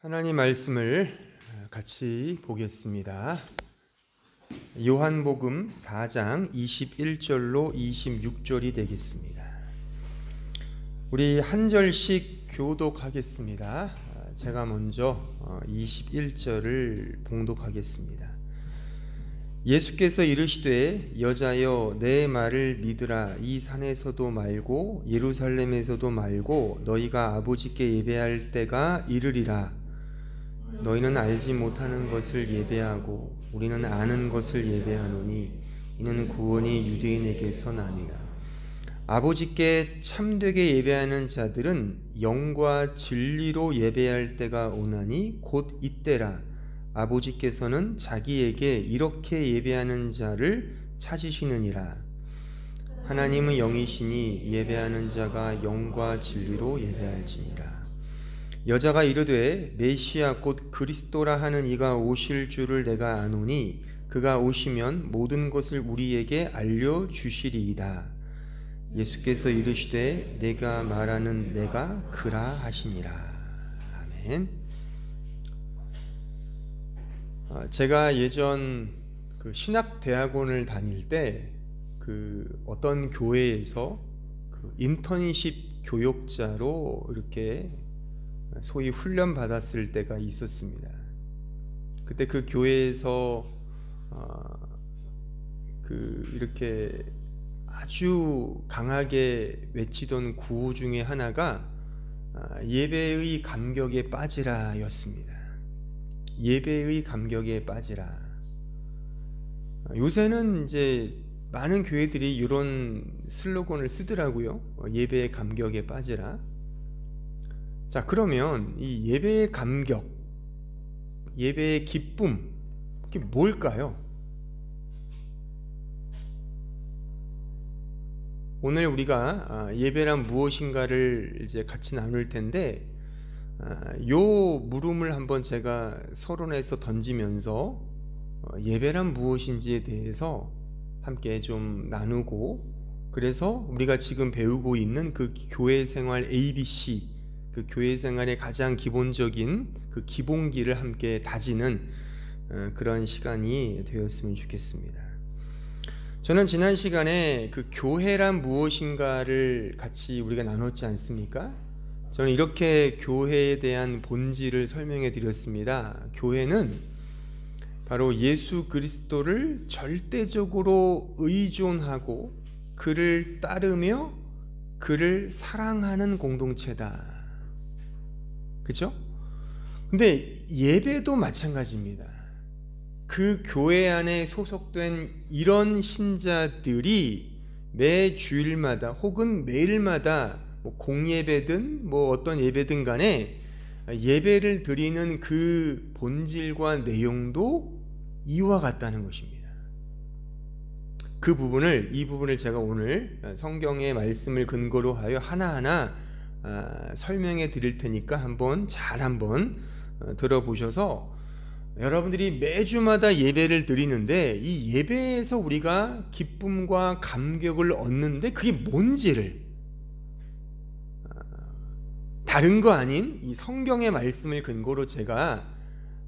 하나님 말씀을 같이 보겠습니다. 요한복음 4장 21절로 26절이 되겠습니다. 우리 한 절씩 교독하겠습니다. 제가 먼저 21절을 봉독하겠습니다. 예수께서 이르시되 여자여 내 말을 믿으라. 이 산에서도 말고 예루살렘에서도 말고 너희가 아버지께 예배할 때가 이르리라. 너희는 알지 못하는 것을 예배하고 우리는 아는 것을 예배하노니 이는 구원이 유대인에게서 나니라. 아버지께 참되게 예배하는 자들은 영과 진리로 예배할 때가 오나니 곧 이때라. 아버지께서는 자기에게 이렇게 예배하는 자를 찾으시느니라. 하나님은 영이시니 예배하는 자가 영과 진리로 예배할지니라. 여자가 이르되 메시아 곧 그리스도라 하는 이가 오실 줄을 내가 아노니 그가 오시면 모든 것을 우리에게 알려주시리이다. 예수께서 이르시되 내가 말하는 내가 그라 하시니라. 아멘. 제가 예전 신학대학원을 다닐 때 어떤 교회에서 인턴십 교역자로 이렇게 소위 훈련 받았을 때가 있었습니다. 그때 그 교회에서 이렇게 아주 강하게 외치던 구호 중에 하나가 예배의 감격에 빠지라 였습니다. 예배의 감격에 빠지라. 요새는 이제 많은 교회들이 이런 슬로건을 쓰더라고요. 예배의 감격에 빠지라. 자, 그러면 이 예배의 감격, 예배의 기쁨, 그게 뭘까요? 오늘 우리가 예배란 무엇인가를 이제 같이 나눌 텐데, 요 물음을 한번 제가 서론에서 던지면서 예배란 무엇인지에 대해서 함께 좀 나누고, 그래서 우리가 지금 배우고 있는 그 교회 생활 ABC, 그 교회 생활의 가장 기본적인 그 기본기를 함께 다지는 그런 시간이 되었으면 좋겠습니다. 저는 지난 시간에 그 교회란 무엇인가를 같이 우리가 나눴지 않습니까? 저는 이렇게 교회에 대한 본질을 설명해 드렸습니다. 교회는 바로 예수 그리스도를 절대적으로 의존하고 그를 따르며 그를 사랑하는 공동체다. 그렇죠? 근데 예배도 마찬가지입니다. 그 교회 안에 소속된 이런 신자들이 매 주일마다 혹은 매일마다 공예배든 어떤 예배든 간에 예배를 드리는 그 본질과 내용도 이와 같다는 것입니다. 이 부분을 제가 오늘 성경의 말씀을 근거로 하여 하나하나 설명해 드릴 테니까 한번 들어보셔서, 여러분들이 매주마다 예배를 드리는데 이 예배에서 우리가 기쁨과 감격을 얻는데 그게 뭔지를 다른 거 아닌 이 성경의 말씀을 근거로 제가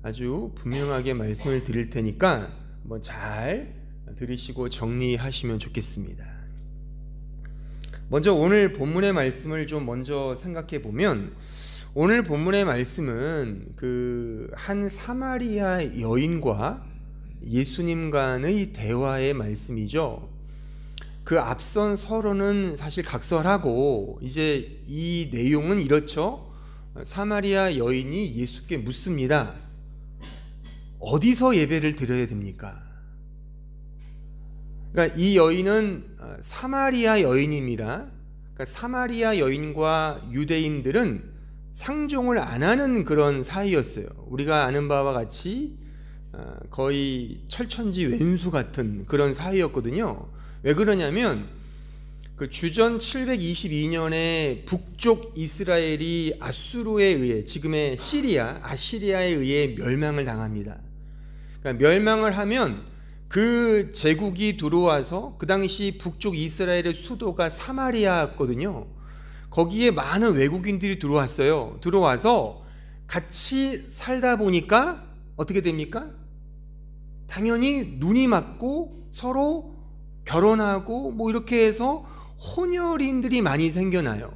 아주 분명하게 말씀을 드릴 테니까 한번 잘 들으시고 정리하시면 좋겠습니다. 먼저 오늘 본문의 말씀을 좀 먼저 생각해 보면, 오늘 본문의 말씀은 한 사마리아 여인과 예수님 간의 대화의 말씀이죠. 그 앞선 서론은 사실 각설하고 이제 이 내용은 이렇죠. 사마리아 여인이 예수께 묻습니다. 어디서 예배를 드려야 됩니까? 그러니까 이 여인은 사마리아 여인입니다. 그러니까 사마리아 여인과 유대인들은 상종을 안 하는 그런 사이였어요. 우리가 아는 바와 같이 거의 철천지 왼수 같은 그런 사이였거든요. 왜 그러냐면 주전 722년에 북쪽 이스라엘이 아수르에 의해, 지금의 아시리아에 의해 멸망을 당합니다. 그러니까 멸망을 하면 그 제국이 들어와서, 그 당시 북쪽 이스라엘의 수도가 사마리아였거든요. 거기에 많은 외국인들이 들어와서 같이 살다 보니까 어떻게 됩니까? 당연히 눈이 맞고 서로 결혼하고 뭐 이렇게 해서 혼혈인들이 많이 생겨나요.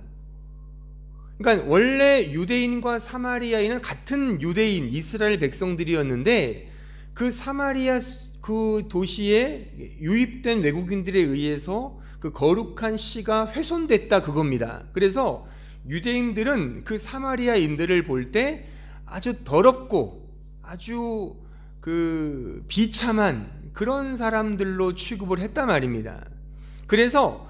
그러니까 원래 유대인과 사마리아인은 같은 유대인 이스라엘 백성들이었는데 그 사마리아 그 도시에 유입된 외국인들에 의해서 그 거룩한 씨가 훼손됐다 그겁니다. 그래서 유대인들은 그 사마리아인들을 볼 때 아주 더럽고 아주 그 비참한 그런 사람들로 취급을 했단 말입니다. 그래서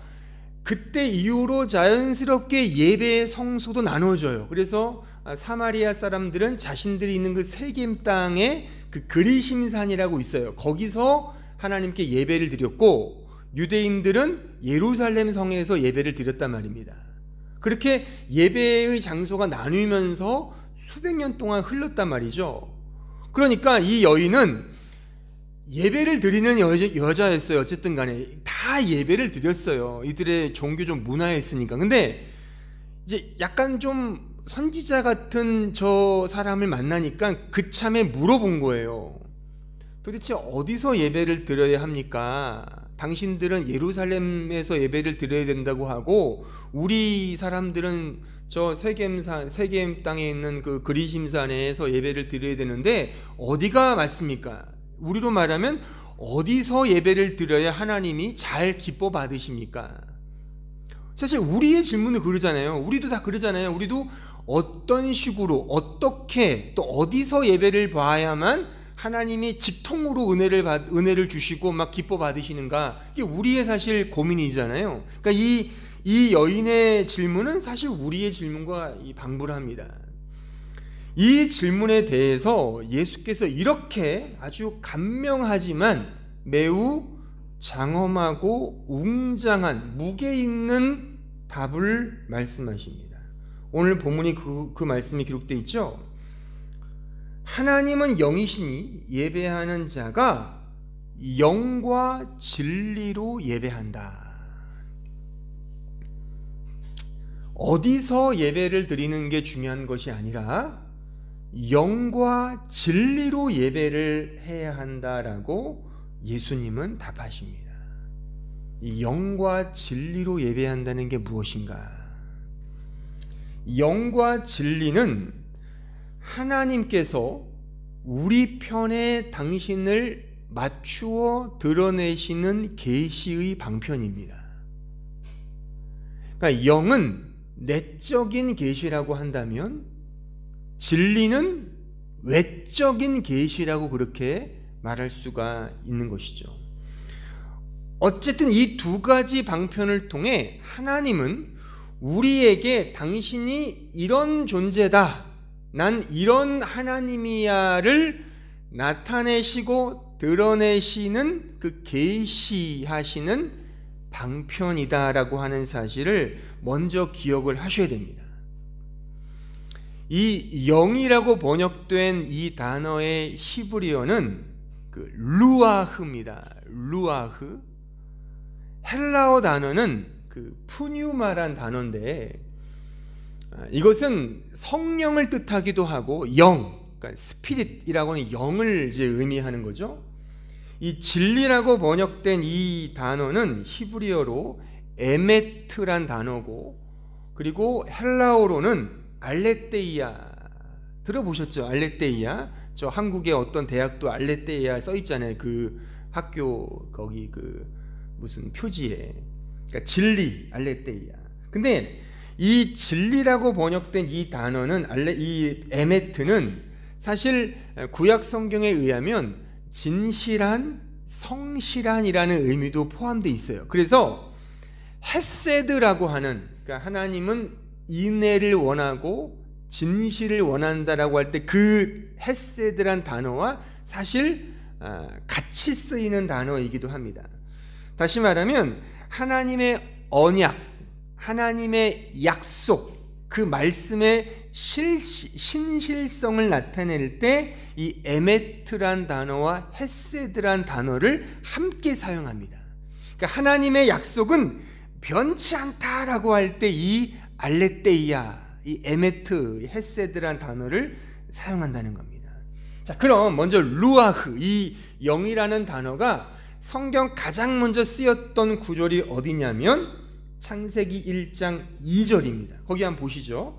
그때 이후로 자연스럽게 예배의 성소도 나눠져요. 그래서 사마리아 사람들은 자신들이 있는 그 세겜 땅에 그 그리심산이라고 있어요. 거기서 하나님께 예배를 드렸고 유대인들은 예루살렘 성에서 예배를 드렸단 말입니다. 그렇게 예배의 장소가 나뉘면서 수백 년 동안 흘렀단 말이죠. 그러니까 이 여인은 예배를 드리는 여자였어요. 어쨌든 간에 다 예배를 드렸어요. 이들의 종교적 문화였으니까. 근데 이제 약간 좀 선지자 같은 저 사람을 만나니까 그참에 물어본 거예요. 도대체 어디서 예배를 드려야 합니까? 당신들은 예루살렘에서 예배를 드려야 된다고 하고 우리 사람들은 저 세겜 땅에 있는 그 그리심산에서 예배를 드려야 되는데 어디가 맞습니까? 우리로 말하면 어디서 예배를 드려야 하나님이 잘 기뻐 받으십니까? 사실 우리의 질문은 그러잖아요. 우리도 다 그러잖아요. 우리도 어떤 식으로 어떻게 또 어디서 예배를 봐야만 하나님이 직통으로 은혜를 주시고 막 기뻐 받으시는가? 이게 우리의 사실 고민이잖아요. 그러니까 이 여인의 질문은 사실 우리의 질문과 방불합니다. 이 질문에 대해서 예수께서 이렇게 아주 감명하지만 매우 장엄하고 웅장한 무게 있는 답을 말씀하십니다. 오늘 본문이 그 말씀이 기록되어 있죠. 하나님은 영이시니 예배하는 자가 영과 진리로 예배한다. 어디서 예배를 드리는 게 중요한 것이 아니라 영과 진리로 예배를 해야 한다라고 예수님은 답하십니다. 이 영과 진리로 예배한다는 게 무엇인가? 영과 진리는 하나님께서 우리 편에 당신을 맞추어 드러내시는 계시의 방편입니다. 그러니까 영은 내적인 계시라고 한다면 진리는 외적인 계시라고 그렇게 말할 수가 있는 것이죠. 어쨌든 이 두 가지 방편을 통해 하나님은 우리에게 당신이 이런 존재다, 난 이런 하나님이야를 나타내시고 드러내시는 그 계시하시는 방편이다라고 하는 사실을 먼저 기억을 하셔야 됩니다. 이 영이라고 번역된 이 단어의 히브리어는 그 루아흐입니다. 루아흐. 헬라어 단어는 그 푸뉴마란 단어인데 이것은 성령을 뜻하기도 하고 영, 그러니까 스피릿이라고는 영을 이제 의미하는 거죠. 이 진리라고 번역된 이 단어는 히브리어로 에메트란 단어고 그리고 헬라어로는 알레테이아 들어보셨죠? 알레테이아. 저 한국의 어떤 대학도 알레테이아 써 있잖아요. 그 학교 거기 그 무슨 표지에. 그러니까 진리 알레테이아. 근데 이 진리라고 번역된 이 단어는 이 에메트는 사실 구약 성경에 의하면 진실한, 성실한이라는 의미도 포함되어 있어요. 그래서 헤세드라고 하는, 그러니까 하나님은 인애를 원하고 진실을 원한다라고 할 때 그 헤세드란 단어와 사실 같이 쓰이는 단어이기도 합니다. 다시 말하면 하나님의 언약, 하나님의 약속, 그 말씀의 신실성을 나타낼 때 이 에메트란 단어와 헤세드란 단어를 함께 사용합니다. 그러니까 하나님의 약속은 변치 않다라고 할 때 이 알레테이아, 이 에메트, 헤세드란 단어를 사용한다는 겁니다. 자, 그럼 먼저 루아흐, 이 영이라는 단어가 성경 가장 먼저 쓰였던 구절이 어디냐면 창세기 1장 2절입니다. 거기 한번 보시죠.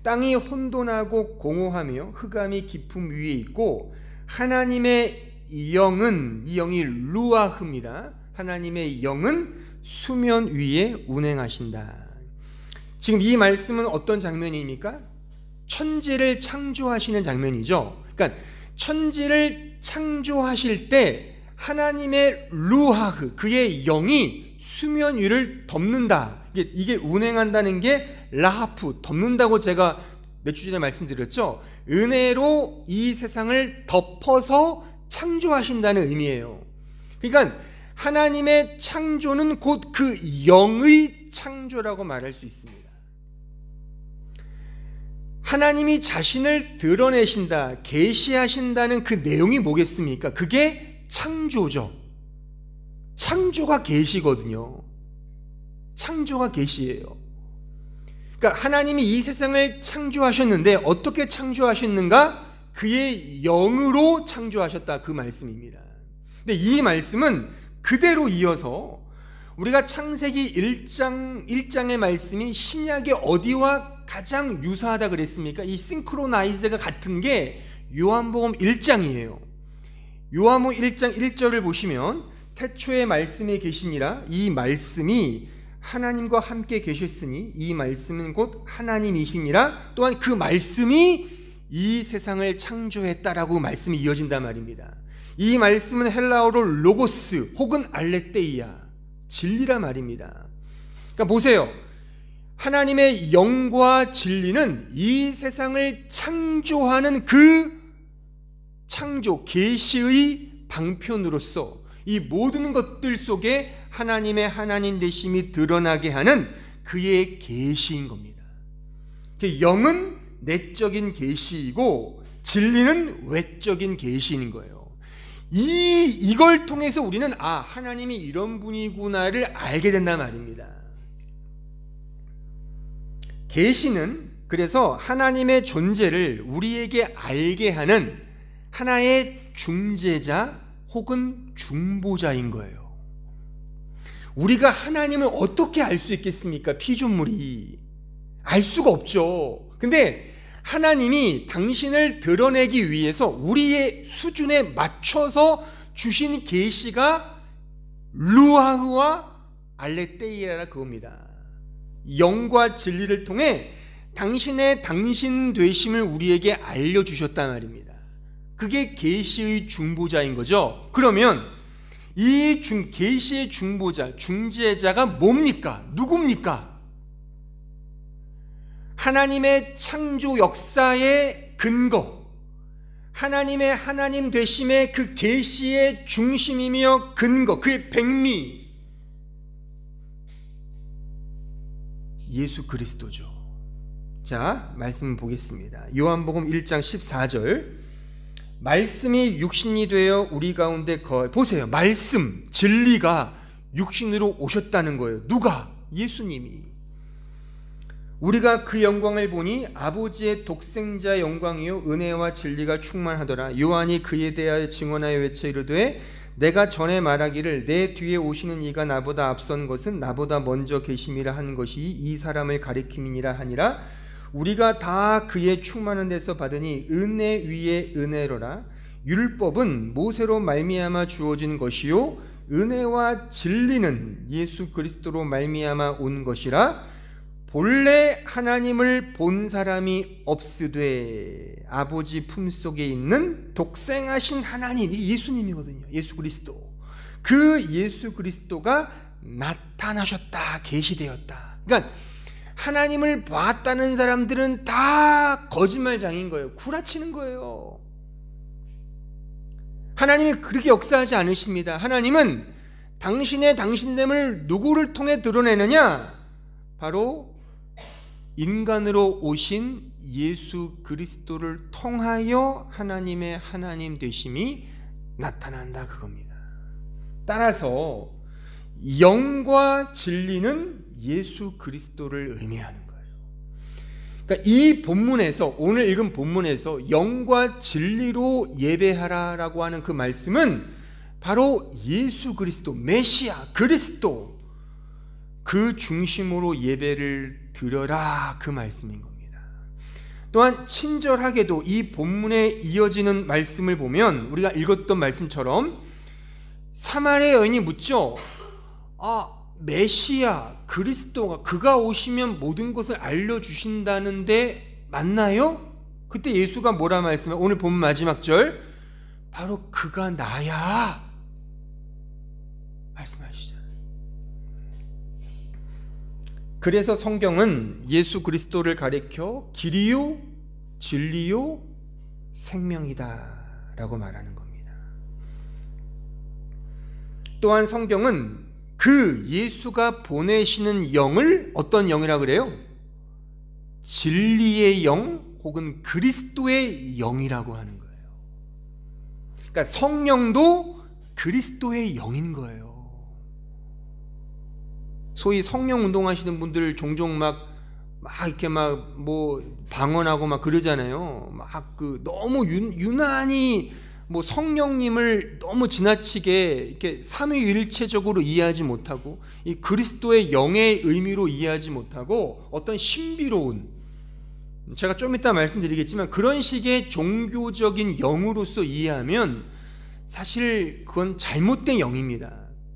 땅이 혼돈하고 공허하며 흑암이 깊음 위에 있고 하나님의 영은, 이 영이 루아흐입니다. 하나님의 영은 수면 위에 운행하신다. 지금 이 말씀은 어떤 장면입니까? 천지를 창조하시는 장면이죠. 그러니까 천지를 창조하실 때 하나님의 루아흐, 그의 영이 수면 위를 덮는다. 이게 운행한다는 게 라하프, 덮는다고 제가 몇 주 전에 말씀드렸죠. 은혜로 이 세상을 덮어서 창조하신다는 의미예요. 그러니까 하나님의 창조는 곧 그 영의 창조라고 말할 수 있습니다. 하나님이 자신을 드러내신다, 계시하신다는 그 내용이 뭐겠습니까? 그게 창조죠. 창조가 계시거든요. 창조가 계시예요. 그러니까 하나님이 이 세상을 창조하셨는데 어떻게 창조하셨는가? 그의 영으로 창조하셨다, 그 말씀입니다. 근데 이 말씀은 그대로 이어서 우리가 창세기 1장의 말씀이 신약의 어디와 가장 유사하다 그랬습니까? 이 싱크로나이즈가 같은 게 요한복음 1장이에요. 요한복음 1장 1절을 보시면 태초에 말씀이 계시니라, 이 말씀이 하나님과 함께 계셨으니 이 말씀은 곧 하나님이시니라, 또한 그 말씀이 이 세상을 창조했다라고 말씀이 이어진단 말입니다. 이 말씀은 헬라어로 로고스 혹은 알레테이아, 진리라 말입니다. 그러니까 보세요. 하나님의 영과 진리는 이 세상을 창조하는 그 창조, 계시의 방편으로서 이 모든 것들 속에 하나님의 하나님 되심이 드러나게 하는 그의 계시인 겁니다. 영은 내적인 계시이고 진리는 외적인 계시인 거예요. 이걸 통해서 우리는 하나님이 이런 분이구나를 알게 된단 말입니다. 계시는 그래서 하나님의 존재를 우리에게 알게 하는 하나의 중재자 혹은 중보자인 거예요. 우리가 하나님을 어떻게 알 수 있겠습니까? 피조물이 알 수가 없죠. 근데 하나님이 당신을 드러내기 위해서 우리의 수준에 맞춰서 주신 계시가 루아흐와 알레테이라 그겁니다. 영과 진리를 통해 당신의 당신 되심을 우리에게 알려주셨단 말입니다. 그게 계시의 중보자인 거죠. 그러면 이 계시의 중보자, 중재자가 뭡니까? 누굽니까? 하나님의 창조 역사의 근거, 하나님의 하나님 되심의 그 계시의 중심이며 근거, 그의 백미, 예수 그리스도죠. 자, 말씀 보겠습니다. 요한복음 1장 14절. 말씀이 육신이 되어 우리 가운데 보세요. 말씀, 진리가 육신으로 오셨다는 거예요. 누가? 예수님이. 우리가 그 영광을 보니 아버지의 독생자 영광이요 은혜와 진리가 충만하더라. 요한이 그에 대하여 증언하여 외쳐 이르되 내가 전에 말하기를 내 뒤에 오시는 이가 나보다 앞선 것은 나보다 먼저 계심이라 한 것이 이 사람을 가리킴이니라 하니라. 우리가 다 그의 충만한 데서 받으니 은혜 위에 은혜로라. 율법은 모세로 말미암아 주어진 것이요 은혜와 진리는 예수 그리스도로 말미암아 온 것이라. 본래 하나님을 본 사람이 없으되 아버지 품속에 있는 독생하신 하나님이 예수님이거든요. 예수 그리스도. 그 예수 그리스도가 나타나셨다, 계시되었다. 그러니까 하나님을 봤다는 사람들은 다 거짓말장인 거예요. 구라치는 거예요. 하나님이 그렇게 역사하지 않으십니다. 하나님은 당신의 당신됨을 누구를 통해 드러내느냐? 바로 인간으로 오신 예수 그리스도를 통하여 하나님의 하나님 되심이 나타난다, 그겁니다. 따라서 영과 진리는 예수 그리스도를 의미하는 거예요. 그러니까 이 본문에서, 오늘 읽은 본문에서 영과 진리로 예배하라라고 하는 그 말씀은 바로 예수 그리스도, 메시아 그리스도, 그 중심으로 예배를 드려라, 그 말씀인 겁니다. 또한 친절하게도 이 본문에 이어지는 말씀을 보면 우리가 읽었던 말씀처럼 사마리아 여인이 묻죠. 메시아 그리스도가, 그가 오시면 모든 것을 알려주신다는데 맞나요? 그때 예수가 뭐라 말씀해요? 오늘 본문 마지막 절, 바로 그가 나야 말씀하시잖아요. 그래서 성경은 예수 그리스도를 가리켜 길이요 진리요 생명이다 라고 말하는 겁니다. 또한 성경은 그 예수가 보내시는 영을 어떤 영이라고 그래요? 진리의 영 혹은 그리스도의 영이라고 하는 거예요. 그러니까 성령도 그리스도의 영인 거예요. 소위 성령 운동하시는 분들 종종 막 이렇게 방언하고 막 그러잖아요. 너무 유난히 성령님을 너무 지나치게 이렇게 삼위일체적으로 이해하지 못하고 이 그리스도의 영의 의미로 이해하지 못하고 어떤 신비로운, 제가 좀 이따 말씀드리겠지만 그런 식의 종교적인 영으로서 이해하면 사실 그건 잘못된 영입니다.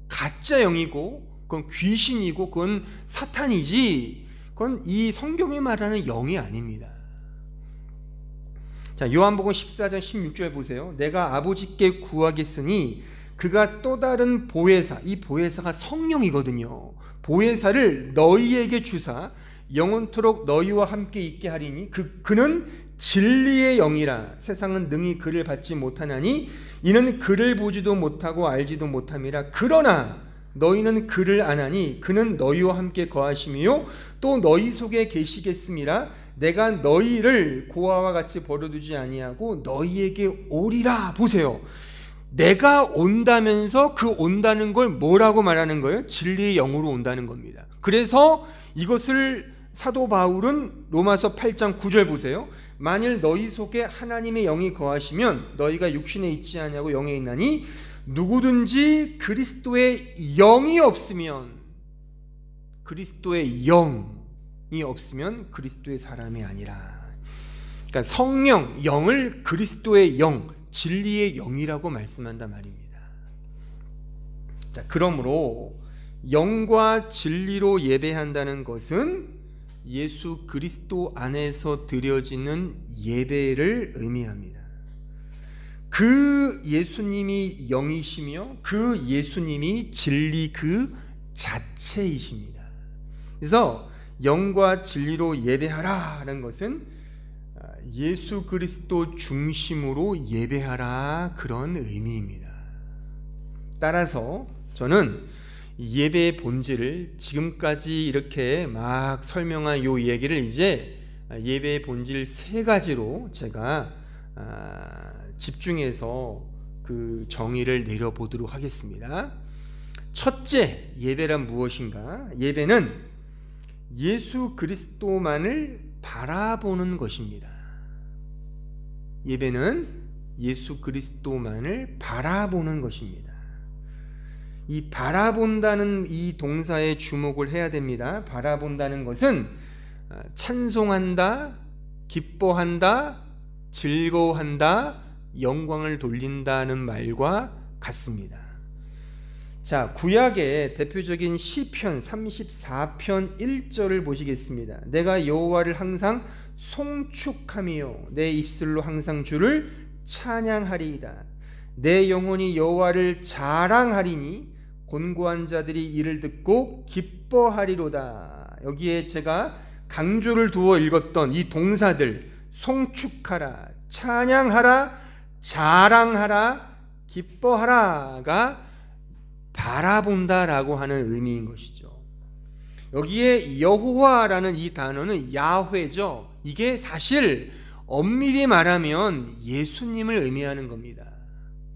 가짜 영이고 그건 귀신이고 그건 사탄이지, 그건 이 성경이 말하는 영이 아닙니다. 자, 요한복음 14장 16절 보세요. 내가 아버지께 구하겠으니 그가 또 다른 보혜사, 이 보혜사가 성령이거든요. 보혜사를 너희에게 주사 영원토록 너희와 함께 있게 하리니 그는 진리의 영이라. 세상은 능히 그를 받지 못하나니 이는 그를 보지도 못하고 알지도 못함이라. 그러나 너희는 그를 아나니 그는 너희와 함께 거하심이요 또 너희 속에 계시겠음이라. 내가 너희를 고아와 같이 버려두지 아니하고 너희에게 오리라. 보세요. 내가 온다면서 그 온다는 걸 뭐라고 말하는 거예요? 진리의 영으로 온다는 겁니다. 그래서 이것을 사도 바울은 로마서 8장 9절 보세요. 만일 너희 속에 하나님의 영이 거하시면 너희가 육신에 있지 아니하고 영에 있나니 누구든지 그리스도의 영이 없으면, 그리스도의 영이 없으면 그리스도의 사람이 아니라. 그러니까 성령, 영을 그리스도의 영, 진리의 영이라고 말씀한단 말입니다. 자, 그러므로 영과 진리로 예배한다는 것은 예수 그리스도 안에서 드려지는 예배를 의미합니다. 그 예수님이 영이시며 그 예수님이 진리 그 자체이십니다. 그래서 영과 진리로 예배하라는 것은 예수 그리스도 중심으로 예배하라, 그런 의미입니다. 따라서 저는 예배의 본질을, 지금까지 이렇게 막 설명한 이 얘기를 이제 예배의 본질 3가지로 제가 집중해서 그 정의를 내려보도록 하겠습니다. 첫째, 예배란 무엇인가? 예배는 예수 그리스도만을 바라보는 것입니다. 예배는 예수 그리스도만을 바라보는 것입니다. 이 바라본다는 이 동사에 주목을 해야 됩니다. 바라본다는 것은 찬송한다, 기뻐한다, 즐거워한다, 영광을 돌린다는 말과 같습니다. 자, 구약의 대표적인 시편 34편 1절을 보시겠습니다. 내가 여호와를 항상 송축하며 내 입술로 항상 주를 찬양하리이다. 내 영혼이 여호와를 자랑하리니 곤고한 자들이 이를 듣고 기뻐하리로다. 여기에 제가 강조를 두어 읽었던 이 동사들, 송축하라, 찬양하라, 자랑하라, 기뻐하라가 바라본다라고 하는 의미인 것이죠. 여기에 여호와라는 이 단어는 야훼죠. 이게 사실 엄밀히 말하면 예수님을 의미하는 겁니다.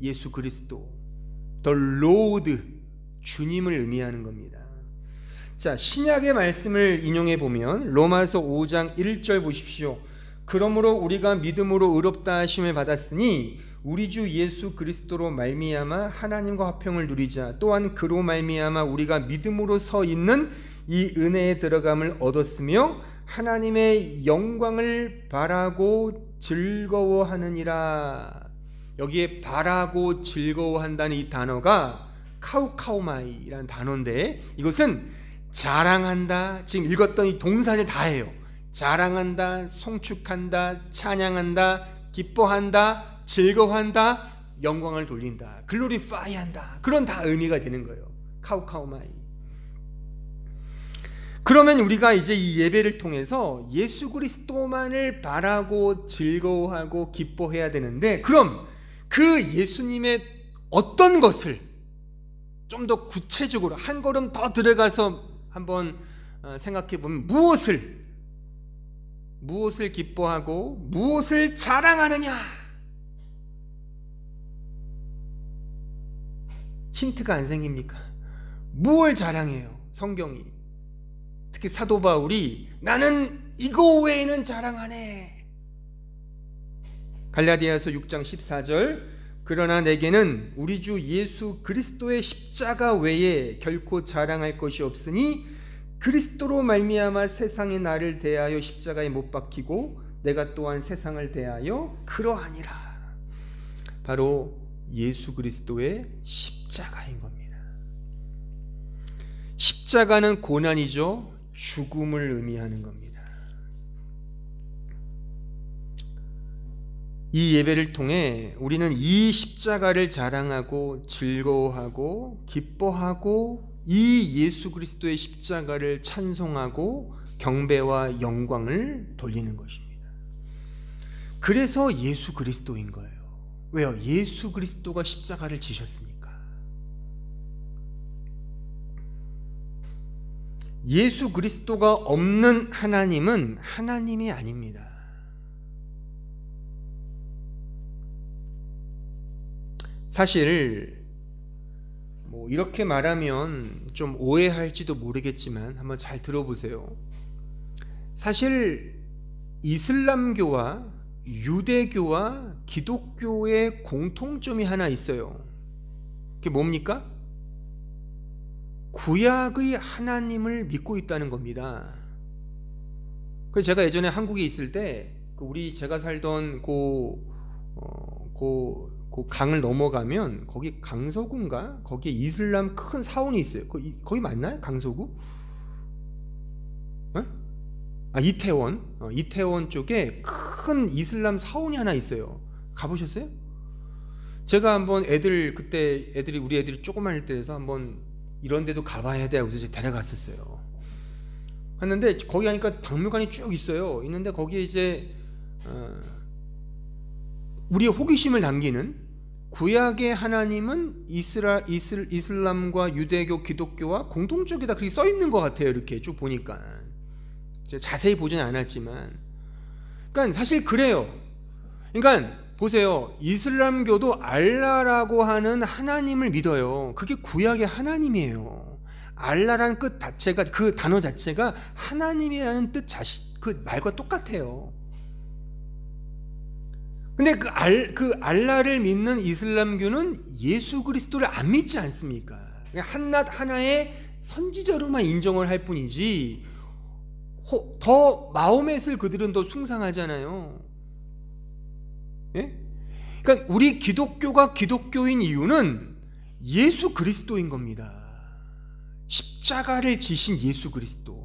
예수 그리스도, The Lord, 주님을 의미하는 겁니다. 자, 신약의 말씀을 인용해 보면 로마서 5장 1절 보십시오. 그러므로 우리가 믿음으로 의롭다 하심을 받았으니 우리 주 예수 그리스도로 말미암아 하나님과 화평을 누리자. 또한 그로 말미암아 우리가 믿음으로 서 있는 이 은혜에 들어감을 얻었으며 하나님의 영광을 바라고 즐거워하느니라. 여기에 바라고 즐거워한다는 이 단어가 카우카우마이라는 단어인데, 이것은 자랑한다, 지금 읽었던 이 동사를 다 해요. 자랑한다, 송축한다, 찬양한다, 기뻐한다, 즐거워한다, 영광을 돌린다, 글로리파이한다, 그런 다 의미가 되는 거예요. 카우카우마이. 그러면 우리가 이제 이 예배를 통해서 예수 그리스도만을 바라고 즐거워하고 기뻐해야 되는데, 그럼 그 예수님의 어떤 것을 좀 더 구체적으로 한 걸음 더 들어가서 한번 생각해 보면 무엇을 기뻐하고 무엇을 자랑하느냐? 힌트가 안 생깁니까? 무엇을 자랑해요? 성경이, 특히 사도 바울이 나는 이거 외에는 자랑 안 해. 갈라디아서 6장 14절, 그러나 내게는 우리 주 예수 그리스도의 십자가 외에 결코 자랑할 것이 없으니 그리스도로 말미암아 세상이 나를 대하여 십자가에 못 박히고 내가 또한 세상을 대하여 그러하니라. 바로 예수 그리스도의 십자가인 겁니다. 십자가는 고난이죠. 죽음을 의미하는 겁니다. 이 예배를 통해 우리는 이 십자가를 자랑하고 즐거워하고 기뻐하고 이 예수 그리스도의 십자가를 찬송하고 경배와 영광을 돌리는 것입니다. 그래서 예수 그리스도인 거예요. 왜요? 예수 그리스도가 십자가를 지셨으니까. 예수 그리스도가 없는 하나님은 하나님이 아닙니다. 사실 이렇게 말하면 좀 오해할지도 모르겠지만 한번 잘 들어보세요. 사실 이슬람교와 유대교와 기독교의 공통점이 하나 있어요. 그게 뭡니까? 구약의 하나님을 믿고 있다는 겁니다. 그래서 제가 예전에 한국에 있을 때 제가 살던 그 강을 넘어가면 거기 강서구인가? 거기에 이슬람 큰 사원이 있어요. 거기 맞나요? 강서구? 이태원. 이태원 쪽에 큰 이슬람 사원이 하나 있어요. 가보셨어요? 제가 한번 우리 애들이 조그만할 때에서 한번 이런 데도 가봐야 돼 하고서 데려갔었어요. 했는데 거기 가니까 박물관이 쭉 있어요. 있는데 거기에 이제 우리의 호기심을 당기는 구약의 하나님은 이슬람과 유대교, 기독교와 공통적이다 그렇게 써 있는 것 같아요. 이렇게 쭉 보니까 자세히 보지는 않았지만, 그러니까 사실 그래요. 그러니까 보세요. 이슬람교도 알라라고 하는 하나님을 믿어요. 그게 구약의 하나님이에요. 알라라는 뜻 자체가, 그 단어 자체가 하나님이라는 뜻 그 말과 똑같아요. 근데 그 알라를 믿는 이슬람교는 예수 그리스도를 안 믿지 않습니까? 한낱 하나의 선지자로만 인정을 할 뿐이지, 더 마호멧을 그들은 더 숭상하잖아요. 예? 그러니까 우리 기독교가 기독교인 이유는 예수 그리스도인 겁니다. 십자가를 지신 예수 그리스도.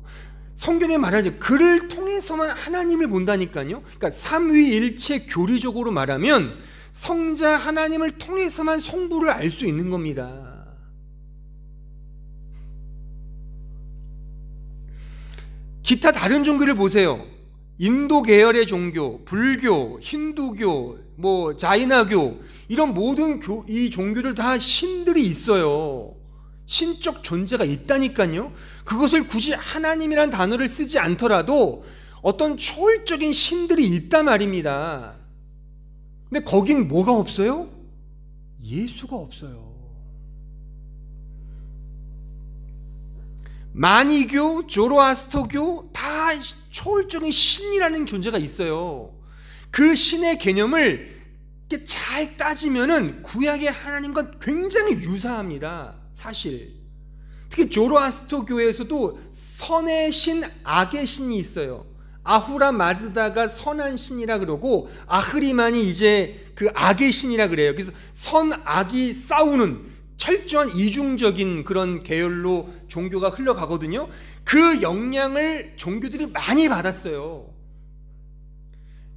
성경에 말하죠. 그를 통해서만 하나님을 본다니까요. 그러니까 삼위일체 교리적으로 말하면 성자 하나님을 통해서만 성부를 알 수 있는 겁니다. 기타 다른 종교를 보세요. 인도 계열의 종교, 불교, 힌두교, 자이나교, 이런 모든 이 종교들 다 신들이 있어요. 신적 존재가 있다니까요. 그것을 굳이 하나님이란 단어를 쓰지 않더라도 어떤 초월적인 신들이 있단 말입니다. 근데 거긴 뭐가 없어요? 예수가 없어요. 마니교, 조로아스터교 다 초월적인 신이라는 존재가 있어요. 그 신의 개념을 이렇게 잘 따지면은 구약의 하나님과 굉장히 유사합니다. 사실 특히 조로아스터교에서도 선의 신, 악의 신이 있어요. 아후라 마즈다가 선한 신이라 그러고 아흐리만이 이제 그 악의 신이라 그래요. 그래서 선, 악이 싸우는 철저한 이중적인 그런 계열로 종교가 흘러가거든요. 그 영향을 종교들이 많이 받았어요.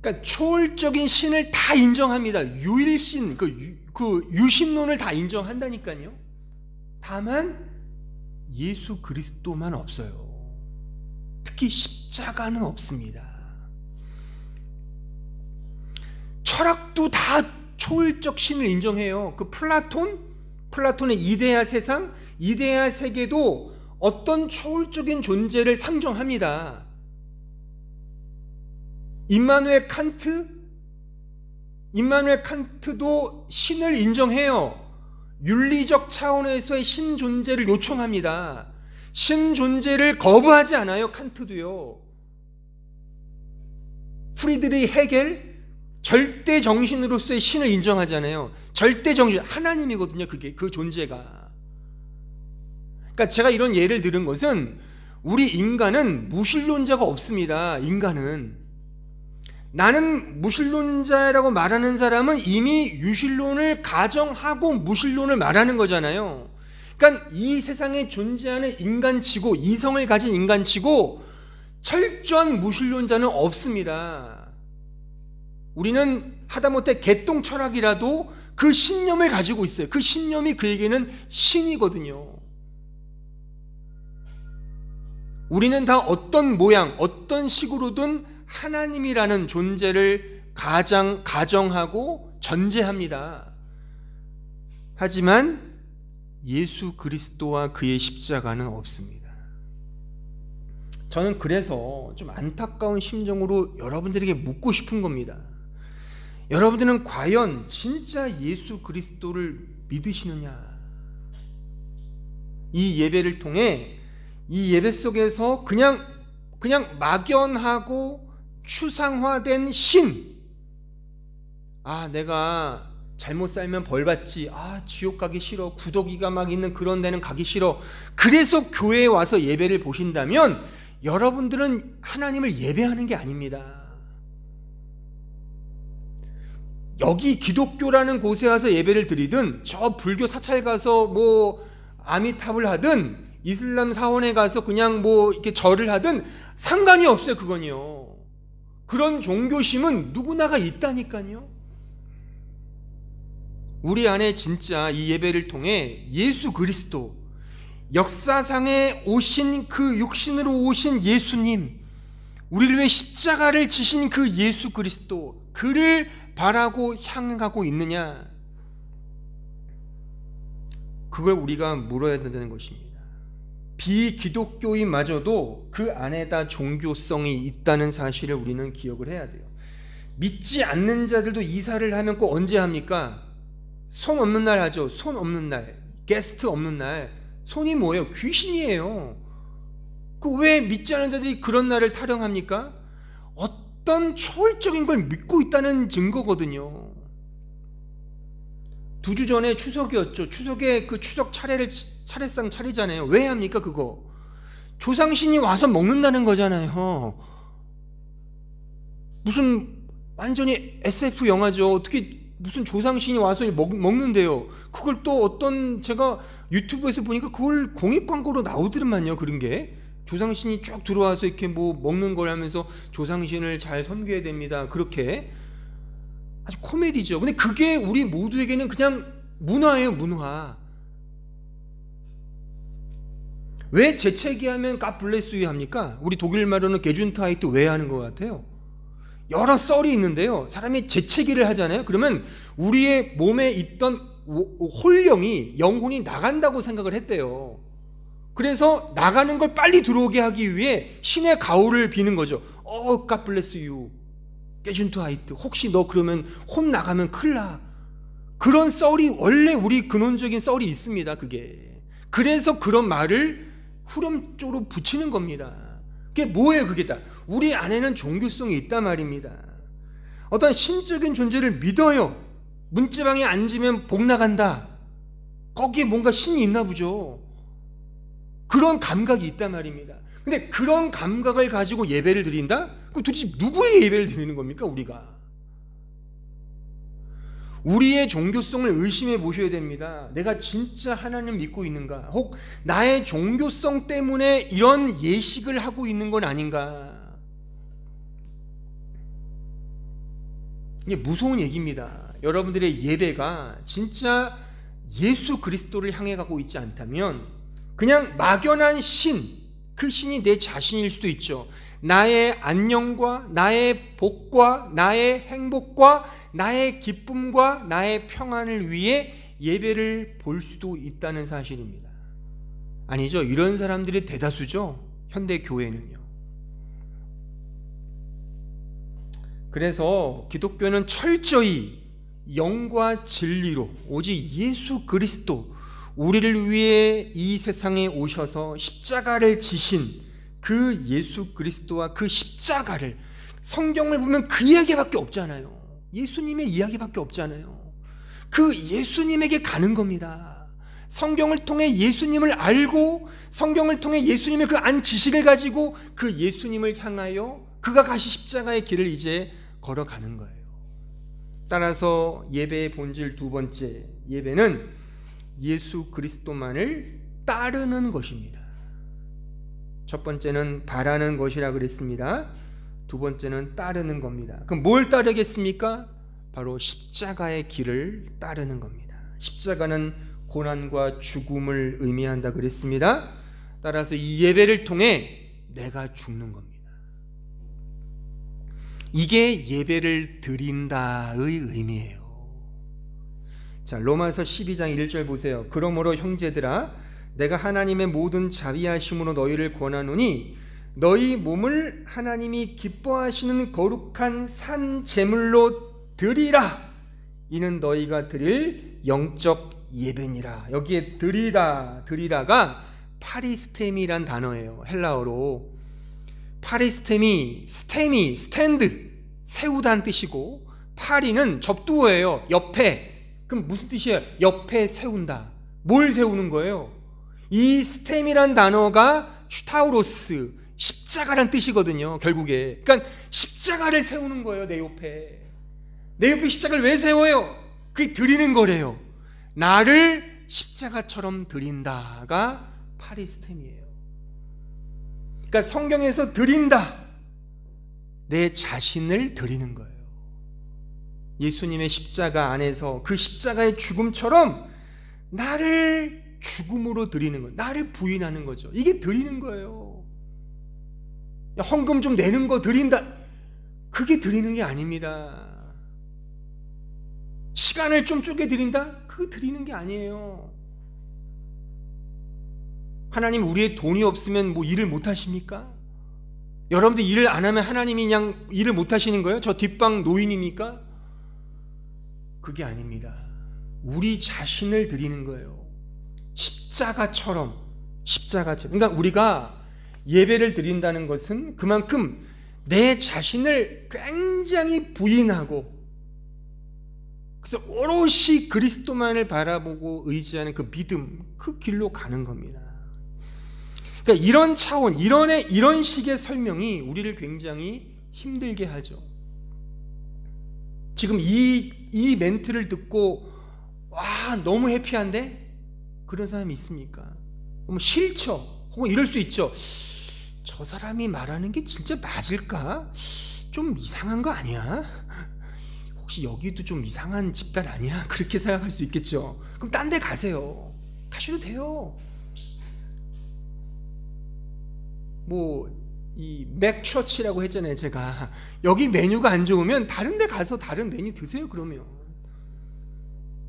그러니까 초월적인 신을 다 인정합니다. 유일신, 그 유신론을 다 인정한다니까요. 다만 예수 그리스도만 없어요. 특히 십자가는 없습니다. 철학도 다 초월적 신을 인정해요. 그 플라톤의 이데아 세상, 이데아 세계도 어떤 초월적인 존재를 상정합니다. 임마누엘 칸트도 신을 인정해요. 윤리적 차원에서의 신 존재를 요청합니다. 신 존재를 거부하지 않아요. 칸트도요. 프리드리히 헤겔 절대 정신으로서의 신을 인정하잖아요. 절대 정신, 하나님이거든요. 그게 그 존재가. 그러니까 제가 이런 예를 들은 것은 우리 인간은 무신론자가 없습니다. 인간은 나는 무신론자라고 말하는 사람은 이미 유신론을 가정하고 무신론을 말하는 거잖아요. 그러니까 이 세상에 존재하는 인간치고 이성을 가진 인간치고 철저한 무신론자는 없습니다. 우리는 하다못해 개똥 철학이라도 그 신념을 가지고 있어요. 그 신념이 그에게는 신이거든요. 우리는 다 어떤 모양, 어떤 식으로든 하나님이라는 존재를 가정하고 전제합니다. 하지만 예수 그리스도와 그의 십자가는 없습니다. 저는 그래서 좀 안타까운 심정으로 여러분들에게 묻고 싶은 겁니다. 여러분들은 과연 진짜 예수 그리스도를 믿으시느냐? 이 예배를 통해 이 예배 속에서 그냥 막연하고 추상화된 신, 내가 잘못 살면 벌 받지, 지옥 가기 싫어, 구더기가 막 있는 그런 데는 가기 싫어, 그래서 교회에 와서 예배를 보신다면 여러분들은 하나님을 예배하는 게 아닙니다. 여기 기독교라는 곳에 와서 예배를 드리든 저 불교 사찰 가서 뭐 아미탑을 하든 이슬람 사원에 가서 그냥 뭐 이렇게 절을 하든 상관이 없어요. 그건요. 그런 종교심은 누구나가 있다니까요. 우리 안에 진짜 이 예배를 통해 예수 그리스도, 역사상에 오신 그 육신으로 오신 예수님, 우리를 위해 십자가를 지신 그 예수 그리스도, 그를 바라고 향하고 있느냐? 그걸 우리가 물어야 된다는 것입니다. 비기독교인마저도 그 안에다 종교성이 있다는 사실을 우리는 기억을 해야 돼요. 믿지 않는 자들도 이사를 하면 꼭 언제 합니까? 손 없는 날 하죠. 손 없는 날, 게스트 없는 날. 손이 뭐예요? 귀신이에요. 그 왜 믿지 않는 자들이 그런 날을 타령합니까? 어떤 초월적인 걸 믿고 있다는 증거거든요. 2주 전에 추석이었죠. 추석에 그 추석 차례상 차리잖아요. 왜 합니까 그거? 조상신이 와서 먹는다는 거잖아요. 무슨 완전히 SF 영화죠. 어떻게 무슨 조상신이 와서 먹는데요. 그걸 또 어떤 제가 유튜브에서 보니까 그걸 공익 광고로 나오더만요. 그런 게 조상신이 쭉 들어와서 이렇게 뭐 먹는 걸 하면서 조상신을 잘 섬겨야 됩니다. 그렇게 아주 코미디죠. 근데 그게 우리 모두에게는 그냥 문화예요. 문화. 왜 재채기하면 God bless you 합니까? 우리 독일 말로는 게준타이트 왜 하는 것 같아요? 여러 썰이 있는데요. 사람이 재채기를 하잖아요. 그러면 우리의 몸에 있던 홀령이, 영혼이 나간다고 생각을 했대요. 그래서 나가는 걸 빨리 들어오게 하기 위해 신의 가호를 비는 거죠. God bless you. 게준타이트. 혹시 너 그러면 혼 나가면 큰일 나. 그런 썰이 원래 우리 근원적인 썰이 있습니다. 그게. 그래서 그런 말을 후렴 쪽으로 붙이는 겁니다. 그게 뭐예요? 그게 다 우리 안에는 종교성이 있단 말입니다. 어떤 신적인 존재를 믿어요. 문지방에 앉으면 복 나간다. 거기에 뭔가 신이 있나 보죠. 그런 감각이 있단 말입니다. 근데 그런 감각을 가지고 예배를 드린다? 그럼 도대체 누구의 예배를 드리는 겁니까? 우리가. 우리의 종교성을 의심해 보셔야 됩니다. 내가 진짜 하나님을 믿고 있는가? 혹 나의 종교성 때문에 이런 예식을 하고 있는 건 아닌가? 이게 무서운 얘기입니다. 여러분들의 예배가 진짜 예수 그리스도를 향해 가고 있지 않다면 그냥 막연한 신, 그 신이 내 자신일 수도 있죠. 나의 안녕과 나의 복과 나의 행복과 나의 기쁨과 나의 평안을 위해 예배를 볼 수도 있다는 사실입니다. 아니죠. 이런 사람들이 대다수죠. 현대 교회는요. 그래서 기독교는 철저히 영과 진리로 오직 예수 그리스도, 우리를 위해 이 세상에 오셔서 십자가를 지신 그 예수 그리스도와 그 십자가를, 성경을 보면 그 이야기밖에 없잖아요. 예수님의 이야기밖에 없잖아요. 그 예수님에게 가는 겁니다. 성경을 통해 예수님을 알고 성경을 통해 예수님의 그 안 지식을 가지고 그 예수님을 향하여 그가 가신 십자가의 길을 이제 걸어가는 거예요. 따라서 예배의 본질 두 번째, 예배는 예수 그리스도만을 따르는 것입니다. 첫 번째는 바라는 것이라 그랬습니다. 두 번째는 따르는 겁니다. 그럼 뭘 따르겠습니까? 바로 십자가의 길을 따르는 겁니다. 십자가는 고난과 죽음을 의미한다 그랬습니다. 따라서 이 예배를 통해 내가 죽는 겁니다. 이게 예배를 드린다의 의미예요. 자, 로마서 12장 1절 보세요. 그러므로 형제들아, 내가 하나님의 모든 자비하심으로 너희를 권하노니 너희 몸을 하나님이 기뻐하시는 거룩한 산 제물로 드리라. 이는 너희가 드릴 영적 예배니라. 여기에 드리라가 파리스템이란 단어예요. 헬라어로. 파리스템이 스탠드, 세우다는 뜻이고, 파리는 접두어예요. 옆에. 그럼 무슨 뜻이에요? 옆에 세운다. 뭘 세우는 거예요? 이 스템이란 단어가 슈타우로스, 십자가란 뜻이거든요. 결국에. 그러니까 십자가를 세우는 거예요. 내 옆에. 내 옆에 십자가를 왜 세워요? 그게 드리는 거래요. 나를 십자가처럼 드린다가 파리스템이에요. 그러니까 성경에서 드린다, 내 자신을 드리는 거예요. 예수님의 십자가 안에서 그 십자가의 죽음처럼 나를 죽음으로 드리는 거, 나를 부인하는 거죠. 이게 드리는 거예요. 헌금 좀 내는 거 드린다, 그게 드리는 게 아닙니다. 시간을 좀 쪼개 드린다, 그거 드리는 게 아니에요. 하나님, 우리의 돈이 없으면 뭐 일을 못 하십니까? 여러분들 일을 안 하면 하나님이 그냥 일을 못 하시는 거예요? 저 뒷방 노인입니까? 그게 아닙니다. 우리 자신을 드리는 거예요. 십자가처럼. 그러니까 우리가 예배를 드린다는 것은 그만큼 내 자신을 굉장히 부인하고, 그래서 오롯이 그리스도만을 바라보고 의지하는 그 믿음, 그 길로 가는 겁니다. 그러니까 이런 차원, 이런 식의 설명이 우리를 굉장히 힘들게 하죠. 지금 이 멘트를 듣고 와, 너무 해피한데? 그런 사람이 있습니까? 뭐 싫죠. 혹은 이럴 수 있죠. 저 사람이 말하는 게 진짜 맞을까? 좀 이상한 거 아니야? 혹시 여기도 좀 이상한 집단 아니야? 그렇게 생각할 수도 있겠죠. 그럼 딴 데 가세요. 가셔도 돼요. 이 맥처치라고 했잖아요. 제가 여기 메뉴가 안 좋으면 다른 데 가서 다른 메뉴 드세요. 그러면.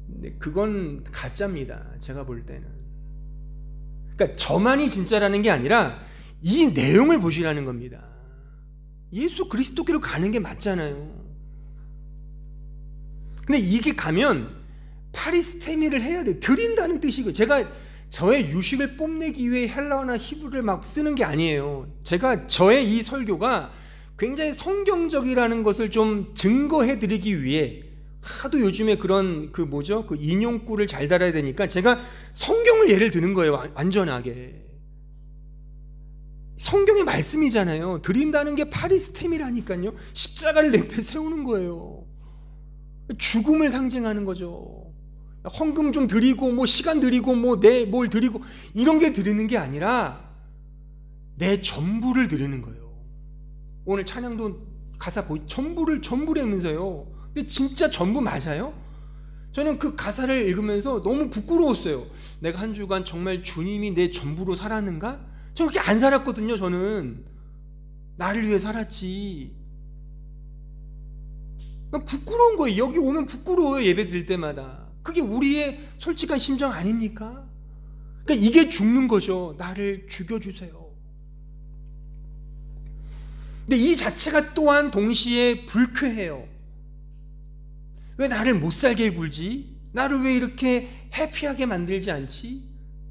근데 그건 가짜입니다. 제가 볼 때는. 그러니까 저만이 진짜라는 게 아니라 이 내용을 보시라는 겁니다. 예수 그리스도께로 가는 게 맞잖아요. 근데 이게 가면 파리스테미를 해야 돼요. 드린다는 뜻이고, 제가 저의 유식을 뽐내기 위해 헬라어나 히브리를 막 쓰는 게 아니에요. 제가 저의 이 설교가 굉장히 성경적이라는 것을 좀 증거해 드리기 위해, 하도 요즘에 그런 그 인용구를 잘 달아야 되니까 제가 성경을 예를 드는 거예요. 완전하게 성경의 말씀이잖아요. 드린다는 게 파리스템이라니까요. 십자가를 내 옆에 세우는 거예요. 죽음을 상징하는 거죠. 헌금 좀 드리고 뭐 시간 드리고 뭐 내 뭘 드리고 이런 게 드리는 게 아니라 내 전부를 드리는 거예요. 오늘 찬양도 가사 전부라면서요. 근데 진짜 전부 맞아요? 저는 그 가사를 읽으면서 너무 부끄러웠어요. 내가 한 주간 정말 주님이 내 전부로 살았는가? 저는 그렇게 안 살았거든요. 저는 나를 위해 살았지. 부끄러운 거예요. 여기 오면 부끄러워요. 예배 드릴 때마다. 그게 우리의 솔직한 심정 아닙니까? 그러니까 이게 죽는 거죠. 나를 죽여주세요. 근데 이 자체가 또한 동시에 불쾌해요. 왜 나를 못 살게 굴지? 나를 왜 이렇게 해피하게 만들지 않지?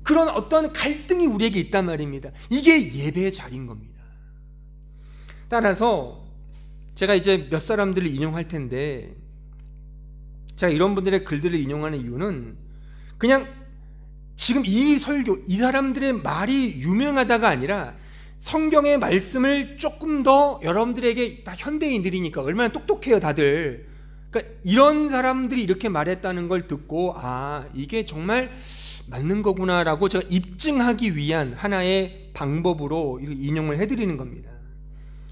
그런 어떤 갈등이 우리에게 있단 말입니다. 이게 예배의 자리인 겁니다. 따라서 제가 이제 몇 사람들을 인용할 텐데, 제가 이런 분들의 글들을 인용하는 이유는 그냥 지금 이 설교, 이 사람들의 말이 유명하다가 아니라 성경의 말씀을 조금 더 여러분들에게, 다 현대인들이니까 얼마나 똑똑해요 다들. 그러니까 이런 사람들이 이렇게 말했다는 걸 듣고 이게 정말 맞는 거구나라고 제가 입증하기 위한 하나의 방법으로 인용을 해드리는 겁니다.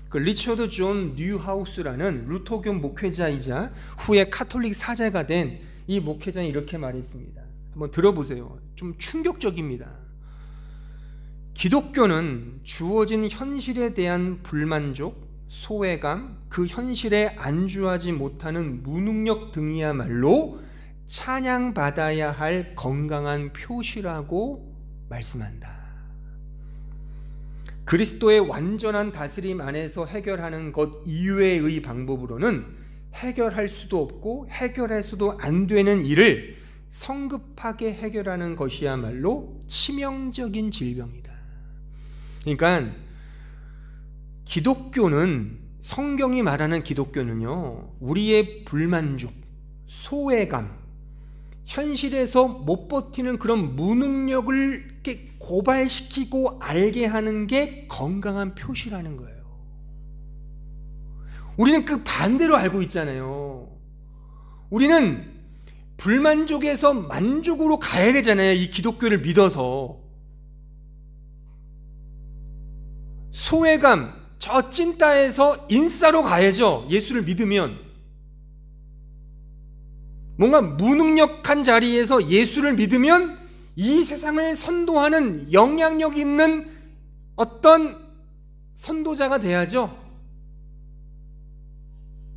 그 리처드 존 뉴하우스라는 루터교 목회자이자 후에 카톨릭 사제가 된 이 목회자는 이렇게 말했습니다. 한번 들어보세요. 좀 충격적입니다. 기독교는 주어진 현실에 대한 불만족, 소외감, 그 현실에 안주하지 못하는 무능력 등이야말로 찬양받아야 할 건강한 표시라고 말씀한다. 그리스도의 완전한 다스림 안에서 해결하는 것 이외의 방법으로는 해결할 수도 없고 해결해서도 안 되는 일을 성급하게 해결하는 것이야말로 치명적인 질병이다. 그러니까 기독교는, 성경이 말하는 기독교는요, 우리의 불만족, 소외감, 현실에서 못 버티는 그런 무능력을 이렇게 고발시키고 알게 하는 게 건강한 표시라는 거예요. 우리는 그 반대로 알고 있잖아요. 우리는 불만족에서 만족으로 가야 되잖아요. 이 기독교를 믿어서. 소외감, 저 찐따에서 인싸로 가야죠. 예수를 믿으면. 뭔가 무능력한 자리에서 예수를 믿으면 이 세상을 선도하는 영향력 있는 어떤 선도자가 돼야죠.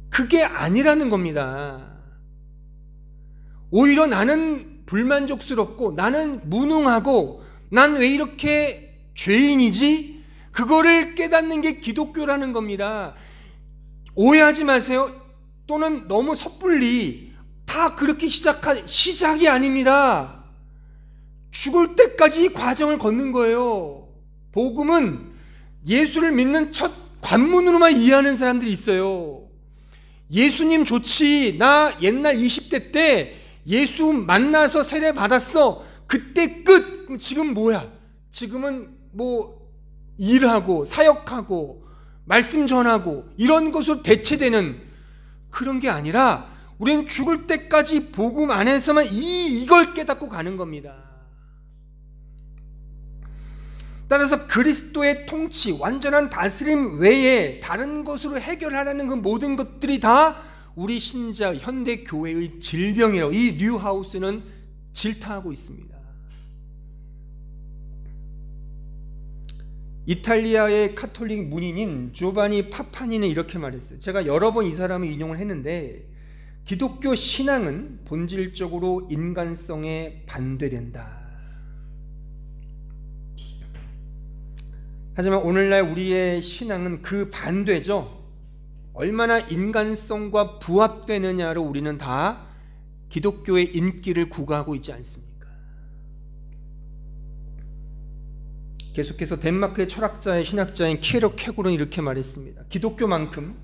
그게 아니라는 겁니다. 오히려 나는 불만족스럽고 나는 무능하고 난 왜 이렇게 죄인이지? 그거를 깨닫는 게 기독교라는 겁니다. 오해하지 마세요. 또는 너무 섣불리 다 그렇게 시작이 아닙니다. 죽을 때까지 이 과정을 걷는 거예요. 복음은 예수를 믿는 첫 관문으로만 이해하는 사람들이 있어요. 예수님 좋지, 나 옛날 20대 때 예수 만나서 세례 받았어, 그때 끝. 그럼 지금 뭐야? 지금은 뭐 일하고 사역하고 말씀 전하고 이런 것으로 대체되는 그런 게 아니라 우리는 죽을 때까지 복음 안에서만 이걸 깨닫고 가는 겁니다. 따라서 그리스도의 통치, 완전한 다스림 외에 다른 것으로 해결하라는 그 모든 것들이 다 우리 신자 현대 교회의 질병이라고 이 뉴하우스는 질타하고 있습니다. 이탈리아의 카톨릭 문인인 조바니 파파니는 이렇게 말했어요. 제가 여러 번 이 사람을 인용을 했는데, 기독교 신앙은 본질적으로 인간성에 반대된다. 하지만 오늘날 우리의 신앙은 그 반대죠. 얼마나 인간성과 부합되느냐로 우리는 다 기독교의 인기를 구가하고 있지 않습니까? 계속해서 덴마크의 철학자의 신학자인 키에로 케골은 이렇게 말했습니다. 기독교만큼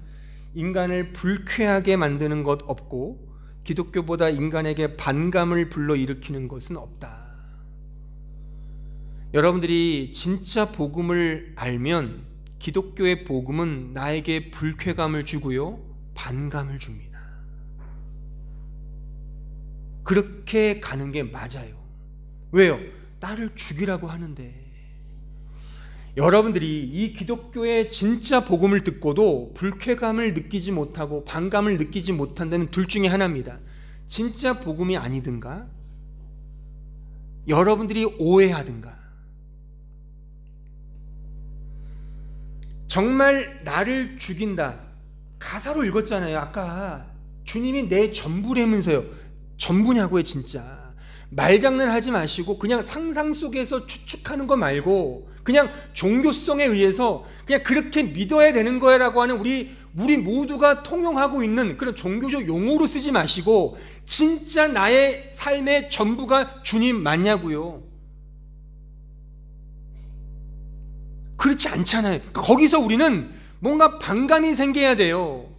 인간을 불쾌하게 만드는 것 없고 기독교보다 인간에게 반감을 불러일으키는 것은 없다. 여러분들이 진짜 복음을 알면 기독교의 복음은 나에게 불쾌감을 주고요, 반감을 줍니다. 그렇게 가는 게 맞아요. 왜요? 나를 죽이라고 하는데. 여러분들이 이 기독교의 진짜 복음을 듣고도 불쾌감을 느끼지 못하고 반감을 느끼지 못한다면 둘 중에 하나입니다. 진짜 복음이 아니든가 여러분들이 오해하든가. 정말 나를 죽인다, 가사로 읽었잖아요. 아까 주님이 내 전부라면서요. 전부냐고요. 진짜 말장난 하지 마시고 그냥 상상 속에서 추측하는 거 말고 그냥 종교성에 의해서 그냥 그렇게 믿어야 되는 거야 라고 하는 우리 모두가 통용하고 있는 그런 종교적 용어로 쓰지 마시고 진짜 나의 삶의 전부가 주님 맞냐고요. 그렇지 않잖아요. 거기서 우리는 뭔가 반감이 생겨야 돼요.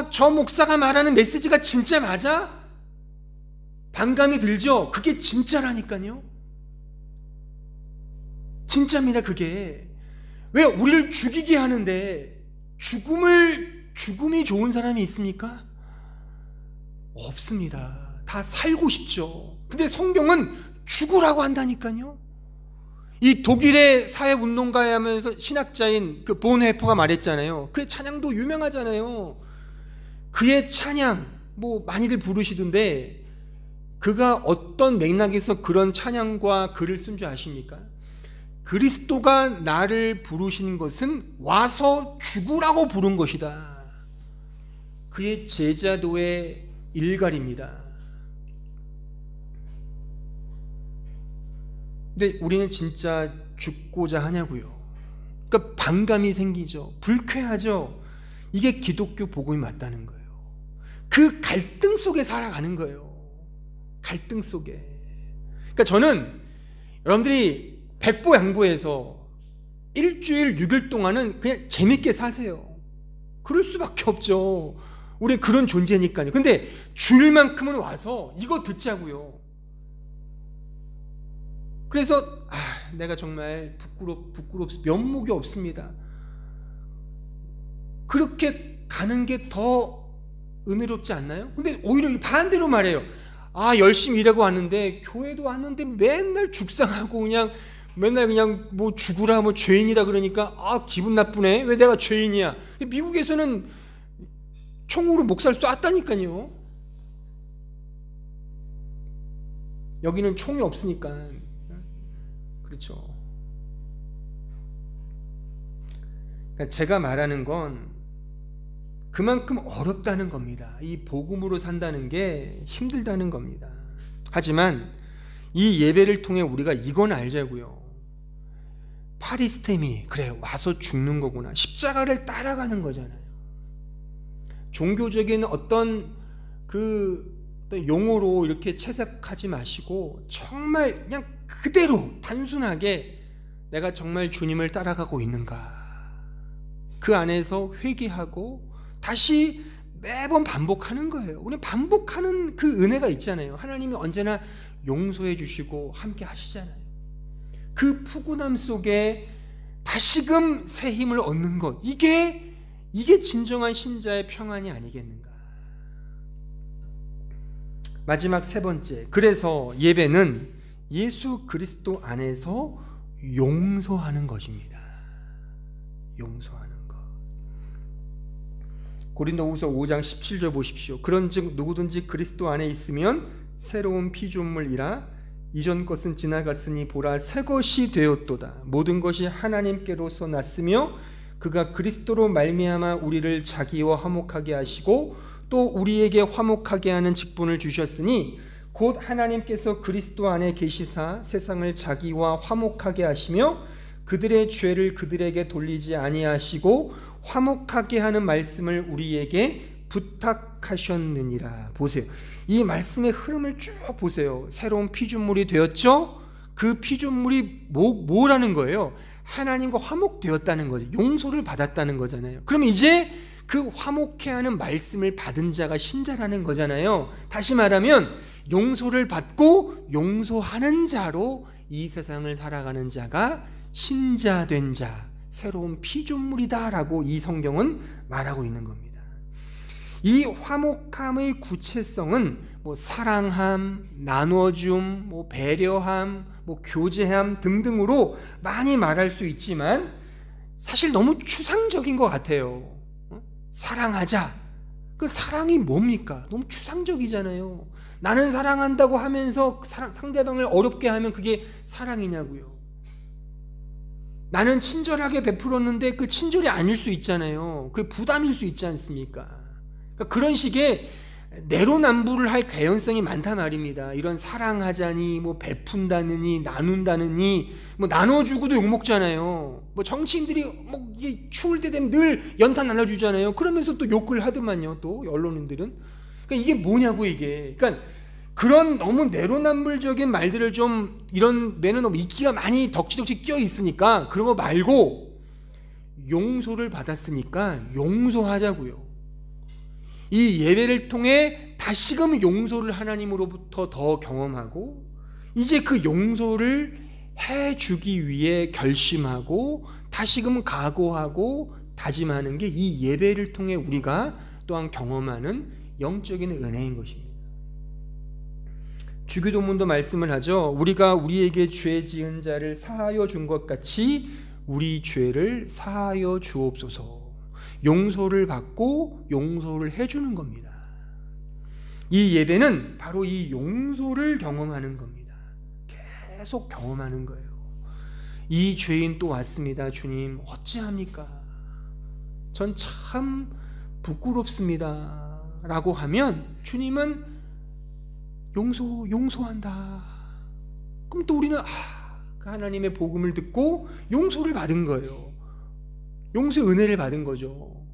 저 목사가 말하는 메시지가 진짜 맞아? 반감이 들죠? 그게 진짜라니까요. 진짜입니다. 그게. 왜 우리를 죽이게 하는데 죽음이 좋은 사람이 있습니까? 없습니다. 다 살고 싶죠. 근데 성경은 죽으라고 한다니까요. 이 독일의 사회운동가에 하면서 신학자인 그 본헤퍼가 말했잖아요. 그의 찬양도 유명하잖아요. 그의 찬양 많이들 부르시던데 그가 어떤 맥락에서 그런 찬양과 글을 쓴 줄 아십니까? 그리스도가 나를 부르신 것은 와서 죽으라고 부른 것이다. 그의 제자도의 일갈입니다. 근데 우리는 진짜 죽고자 하냐고요. 그러니까 반감이 생기죠. 불쾌하죠. 이게 기독교 복음이 맞다는 거예요. 그 갈등 속에 살아가는 거예요. 갈등 속에. 그러니까 저는 여러분들이 백보양보해서 일주일 6일 동안은 그냥 재밌게 사세요. 그럴 수밖에 없죠. 우리 그런 존재니까요. 근데 주일만큼은 와서 이거 듣자고요. 그래서 내가 정말 면목이 없습니다. 그렇게 가는 게 더 은혜롭지 않나요? 근데 오히려 반대로 말해요. 열심히 일하고 왔는데 교회도 왔는데 맨날 죽상하고 맨날 죽으라 죄인이라 그러니까 기분 나쁘네. 왜 내가 죄인이야? 미국에서는 총으로 목살 쐈다니까요. 여기는 총이 없으니까. 그렇죠. 그러니까 제가 말하는 건 그만큼 어렵다는 겁니다. 이 복음으로 산다는 게 힘들다는 겁니다. 하지만 이 예배를 통해 우리가 이건 알자고요. 파리스템이 그래 와서 죽는 거구나. 십자가를 따라가는 거잖아요. 종교적인 어떤 용어로 이렇게 채색하지 마시고 정말 그냥 그대로 단순하게 내가 정말 주님을 따라가고 있는가, 그 안에서 회개하고 다시 매번 반복하는 거예요. 우리 반복하는 그 은혜가 있잖아요. 하나님이 언제나 용서해 주시고 함께 하시잖아요. 그 푸근함 속에 다시금 새 힘을 얻는 것, 이게 진정한 신자의 평안이 아니겠는가. 마지막 세 번째, 그래서 예배는 예수 그리스도 안에서 용서하는 것입니다. 용서하는 것. 고린도후서 5장 17절 보십시오. 그런즉 누구든지 그리스도 안에 있으면 새로운 피조물이라 이전 것은 지나갔으니 보라 새 것이 되었도다. 모든 것이 하나님께로서 났으며 그가 그리스도로 말미암아 우리를 자기와 화목하게 하시고 또 우리에게 화목하게 하는 직분을 주셨으니 곧 하나님께서 그리스도 안에 계시사 세상을 자기와 화목하게 하시며 그들의 죄를 그들에게 돌리지 아니하시고 화목하게 하는 말씀을 우리에게 부탁하셨느니라. 보세요. 이 말씀의 흐름을 쭉 보세요. 새로운 피조물이 되었죠? 그 피조물이 뭐라는 거예요? 하나님과 화목되었다는 거죠. 용서를 받았다는 거잖아요. 그럼 이제 그 화목해하는 말씀을 받은 자가 신자라는 거잖아요. 다시 말하면 용서를 받고 용서하는 자로 이 세상을 살아가는 자가 신자된 자, 새로운 피조물이다라고 이 성경은 말하고 있는 겁니다. 이 화목함의 구체성은 사랑함, 나눠줌, 배려함, 교제함 등등으로 많이 말할 수 있지만 사실 너무 추상적인 것 같아요. 사랑하자. 그 사랑이 뭡니까? 너무 추상적이잖아요. 나는 사랑한다고 하면서 상대방을 어렵게 하면 그게 사랑이냐고요. 나는 친절하게 베풀었는데 그 친절이 아닐 수 있잖아요. 그게 부담일 수 있지 않습니까? 그러니까 그런 식의 내로남불을 할 개연성이 많단 말입니다. 이런 사랑하자니 베푼다느니 나눈다느니 나눠주고도 욕먹잖아요. 정치인들이 이게 추울 때 되면 늘 연탄 나눠주잖아요. 그러면서 또 욕을 하더만요. 또 언론인들은. 그러니까 이게 뭐냐고 이게. 그러니까 그런 너무 내로남불적인 말들을 좀 이런 매는 너무 이끼가 많이 덕지덕지 끼어 있으니까 그런 거 말고 용서를 받았으니까 용서하자고요. 이 예배를 통해 다시금 용서를 하나님으로부터 더 경험하고 이제 그 용서를 해주기 위해 결심하고 다시금 각오하고 다짐하는 게 이 예배를 통해 우리가 또한 경험하는 영적인 은혜인 것입니다. 주기도문도 말씀을 하죠. 우리가 우리에게 죄 지은 자를 사하여 준 것 같이 우리 죄를 사하여 주옵소서. 용서를 받고 용서를 해주는 겁니다. 이 예배는 바로 이 용서를 경험하는 겁니다. 계속 경험하는 거예요. 이 죄인 또 왔습니다. 주님 어찌합니까? 전 참 부끄럽습니다 라고 하면 주님은 용서한다. 그럼 또 우리는 그 하나님의 복음을 듣고 용서를 받은 거예요. 용서의 은혜를 받은 거죠.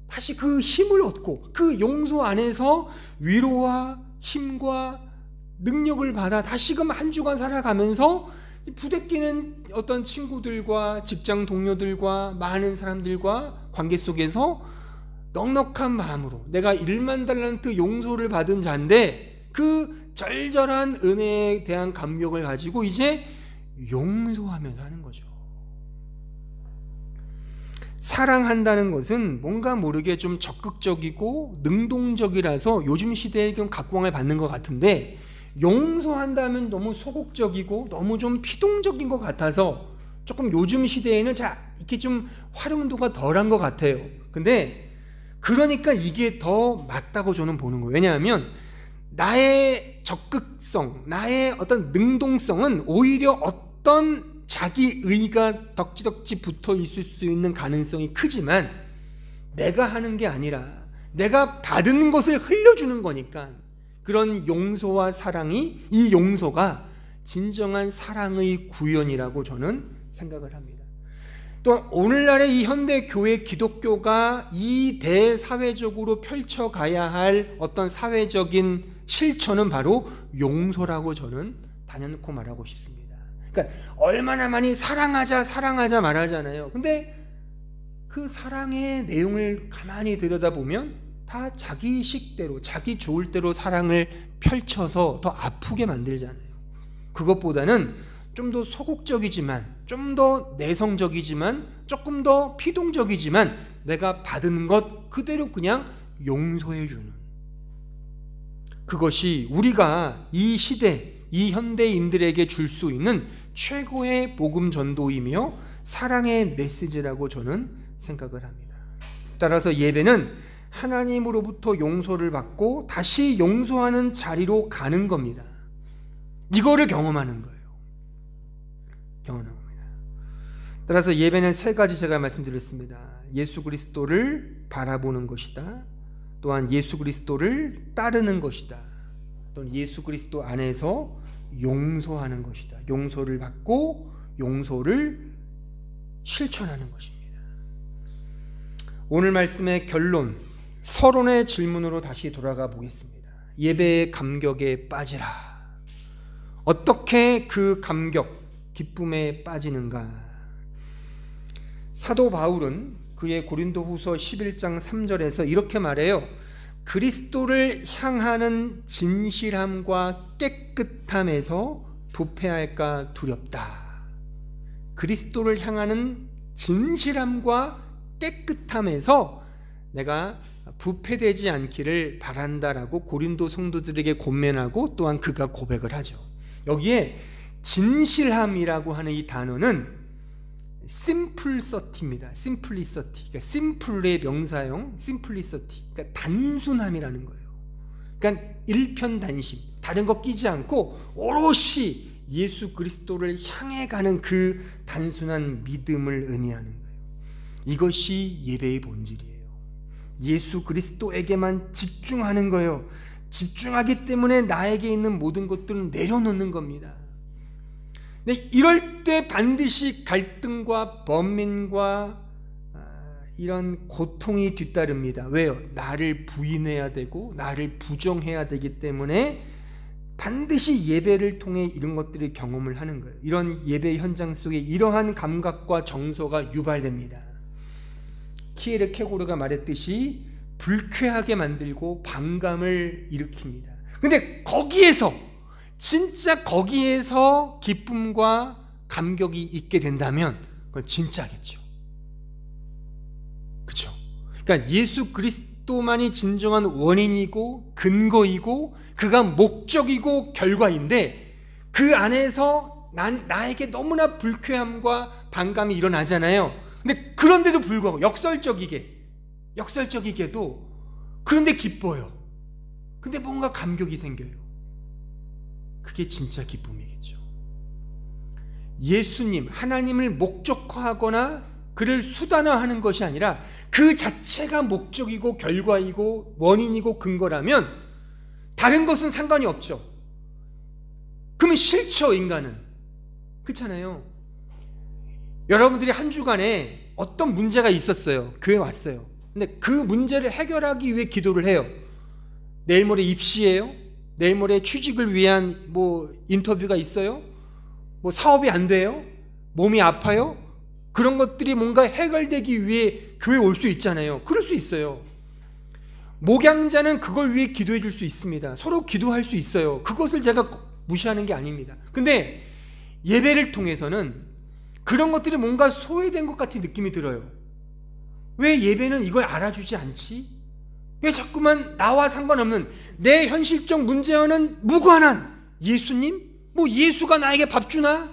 다시 그 힘을 얻고 그 용서 안에서 위로와 힘과 능력을 받아 다시금 한 주간 살아가면서 부대끼는 어떤 친구들과 직장 동료들과 많은 사람들과 관계 속에서 넉넉한 마음으로 내가 1만 달란트 용서를 받은 자인데 그 절절한 은혜에 대한 감격을 가지고 이제 용서하면서 하는 거죠. 사랑한다는 것은 뭔가 모르게 좀 적극적이고 능동적이라서 요즘 시대에 좀 각광을 받는 것 같은데 용서한다면 너무 소극적이고 너무 좀 피동적인 것 같아서 조금 요즘 시대에는 이렇게 좀 활용도가 덜한 것 같아요. 근데 그러니까 이게 더 맞다고 저는 보는 거예요. 왜냐하면 나의 적극성, 나의 어떤 능동성은 오히려 어떤 자기 의가 덕지덕지 붙어 있을 수 있는 가능성이 크지만 내가 하는 게 아니라 내가 받는 것을 흘려주는 거니까 그런 용서와 사랑이 이 용서가 진정한 사랑의 구현이라고 저는 생각을 합니다. 또 오늘날의 이 현대 교회 기독교가 이 대사회적으로 펼쳐가야 할 어떤 사회적인 실천은 바로 용서라고 저는 단연코 말하고 싶습니다. 그러니까 얼마나 많이 사랑하자 말하잖아요. 근데 그 사랑의 내용을 가만히 들여다보면 다 자기 식대로 자기 좋을 대로 사랑을 펼쳐서 더 아프게 만들잖아요. 그것보다는 좀 더 소극적이지만 좀 더 내성적이지만 조금 더 피동적이지만 내가 받은 것 그대로 그냥 용서해 주는 그것이 우리가 이 시대 이 현대인들에게 줄 수 있는 최고의 복음 전도이며 사랑의 메시지라고 저는 생각을 합니다. 따라서 예배는 하나님으로부터 용서를 받고 다시 용서하는 자리로 가는 겁니다. 이거를 경험하는 거예요. 경험합니다. 따라서 예배는 세 가지 제가 말씀드렸습니다. 예수 그리스도를 바라보는 것이다. 또한 예수 그리스도를 따르는 것이다. 또는 예수 그리스도 안에서 용서하는 것이다. 용서를 받고 용서를 실천하는 것입니다. 오늘 말씀의 결론, 서론의 질문으로 다시 돌아가 보겠습니다. 예배의 감격에 빠지라. 어떻게 그 감격, 기쁨에 빠지는가? 사도 바울은 그의 고린도후서 11장 3절에서 이렇게 말해요. 그리스도를 향하는 진실함과 깨끗함에서 부패할까 두렵다. 그리스도를 향하는 진실함과 깨끗함에서 내가 부패되지 않기를 바란다라고 고린도 성도들에게 권면하고 또한 그가 고백을 하죠. 여기에 진실함이라고 하는 이 단어는 심플서티입니다. 심플리서티. 그러니까 심플의 명사형 심플리서티. 그러니까 단순함이라는 거예요. 그러니까 일편단심, 다른 거 끼지 않고 오롯이 예수 그리스도를 향해 가는 그 단순한 믿음을 의미하는 거예요. 이것이 예배의 본질이에요. 예수 그리스도에게만 집중하는 거예요. 집중하기 때문에 나에게 있는 모든 것들은 내려놓는 겁니다. 근데 이럴 때 반드시 갈등과 번민과 이런 고통이 뒤따릅니다. 왜요? 나를 부인해야 되고 나를 부정해야 되기 때문에 반드시 예배를 통해 이런 것들을 경험을 하는 거예요. 이런 예배 현장 속에 이러한 감각과 정서가 유발됩니다. 키에르 케고르가 말했듯이 불쾌하게 만들고 반감을 일으킵니다. 근데 거기에서 진짜 거기에서 기쁨과 감격이 있게 된다면 그건 진짜겠죠. 그렇죠? 그러니까 예수 그리스도만이 진정한 원인이고 근거이고 그가 목적이고 결과인데 그 안에서 나에게 너무나 불쾌함과 반감이 일어나잖아요. 근데 그런데도 불구하고 역설적이게도 그런데 기뻐요. 근데 뭔가 감격이 생겨요. 그게 진짜 기쁨이겠죠. 예수님, 하나님을 목적화하거나 그를 수단화하는 것이 아니라 그 자체가 목적이고 결과이고 원인이고 근거라면 다른 것은 상관이 없죠. 그러면 싫죠, 인간은. 그렇잖아요. 여러분들이 한 주간에 어떤 문제가 있었어요. 교회 왔어요. 근데 그 문제를 해결하기 위해 기도를 해요. 내일 모레 입시예요? 내일 모레 취직을 위한 인터뷰가 있어요? 사업이 안 돼요? 몸이 아파요? 그런 것들이 뭔가 해결되기 위해 교회에 올 수 있잖아요. 그럴 수 있어요. 목양자는 그걸 위해 기도해 줄 수 있습니다. 서로 기도할 수 있어요. 그것을 제가 무시하는 게 아닙니다. 근데 예배를 통해서는 그런 것들이 뭔가 소외된 것 같은 느낌이 들어요. 왜 예배는 이걸 알아주지 않지? 왜 자꾸만 나와 상관없는 내 현실적 문제와는 무관한 예수님? 예수가 나에게 밥 주나?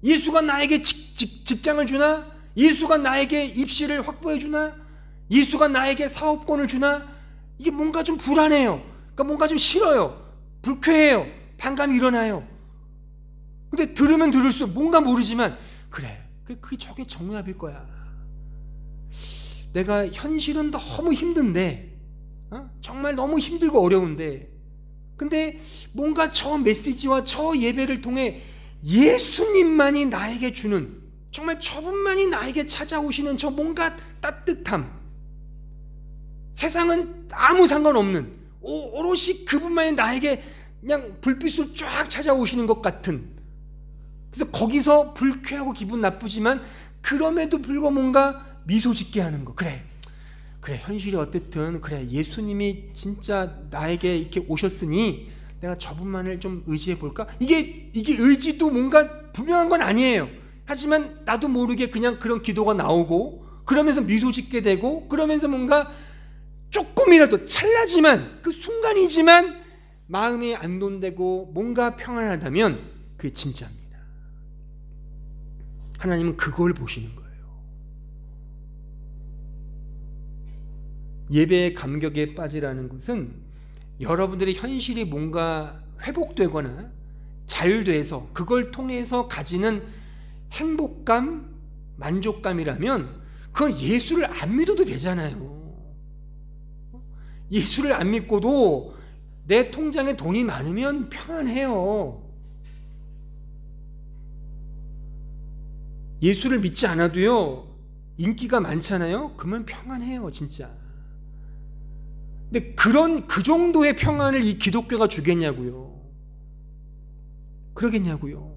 예수가 나에게 직장을 주나? 예수가 나에게 입시를 확보해 주나? 예수가 나에게 사업권을 주나? 이게 뭔가 좀 불안해요. 그러니까 뭔가 좀 싫어요. 불쾌해요. 반감이 일어나요. 근데 들으면 들을수록 뭔가 모르지만 그래, 저게 정답일 거야. 내가 현실은 너무 힘든데 정말 너무 힘들고 어려운데 근데 뭔가 저 메시지와 저 예배를 통해 예수님만이 나에게 주는 정말 저분만이 나에게 찾아오시는 저 뭔가 따뜻함, 세상은 아무 상관없는 오롯이 그분만이 나에게 그냥 불빛으로 쫙 찾아오시는 것 같은, 그래서 거기서 불쾌하고 기분 나쁘지만 그럼에도 불구하고 뭔가 미소 짓게 하는 거. 그래 현실이 어쨌든 그래 예수님이 진짜 나에게 이렇게 오셨으니 내가 저분만을 좀 의지해 볼까? 이게 의지도 뭔가 분명한 건 아니에요. 하지만 나도 모르게 그냥 그런 기도가 나오고 그러면서 미소 짓게 되고 그러면서 뭔가 조금이라도 찰나지만 그 순간이지만 마음이 안돈되고 뭔가 평안하다면 그게 진짜입니다. 하나님은 그걸 보시는 거예요. 예배의 감격에 빠지라는 것은 여러분들의 현실이 뭔가 회복되거나 잘 돼서 그걸 통해서 가지는 행복감, 만족감이라면 그건 예수를 안 믿어도 되잖아요. 예수를 안 믿고도 내 통장에 돈이 많으면 평안해요. 예수를 믿지 않아도요 인기가 많잖아요. 그러면 평안해요, 진짜. 근데 그 정도의 평안을 이 기독교가 주겠냐고요. 그러겠냐고요.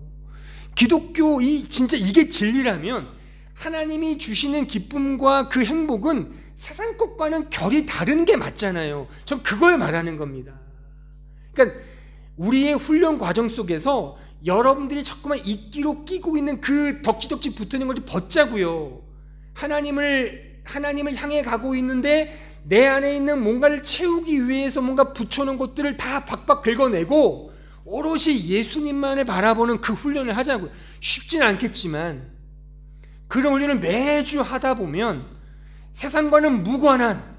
기독교 진짜 이게 진리라면 하나님이 주시는 기쁨과 그 행복은 세상 것과는 결이 다른 게 맞잖아요. 전 그걸 말하는 겁니다. 그러니까 우리의 훈련 과정 속에서 여러분들이 자꾸만 이끼로 끼고 있는 그 덕지덕지 붙어있는 걸 좀 벗자고요. 하나님을 향해 가고 있는데 내 안에 있는 뭔가를 채우기 위해서 뭔가 붙여놓은 것들을 다 박박 긁어내고 오롯이 예수님만을 바라보는 그 훈련을 하자고요. 쉽진 않겠지만 그런 훈련을 매주 하다 보면 세상과는 무관한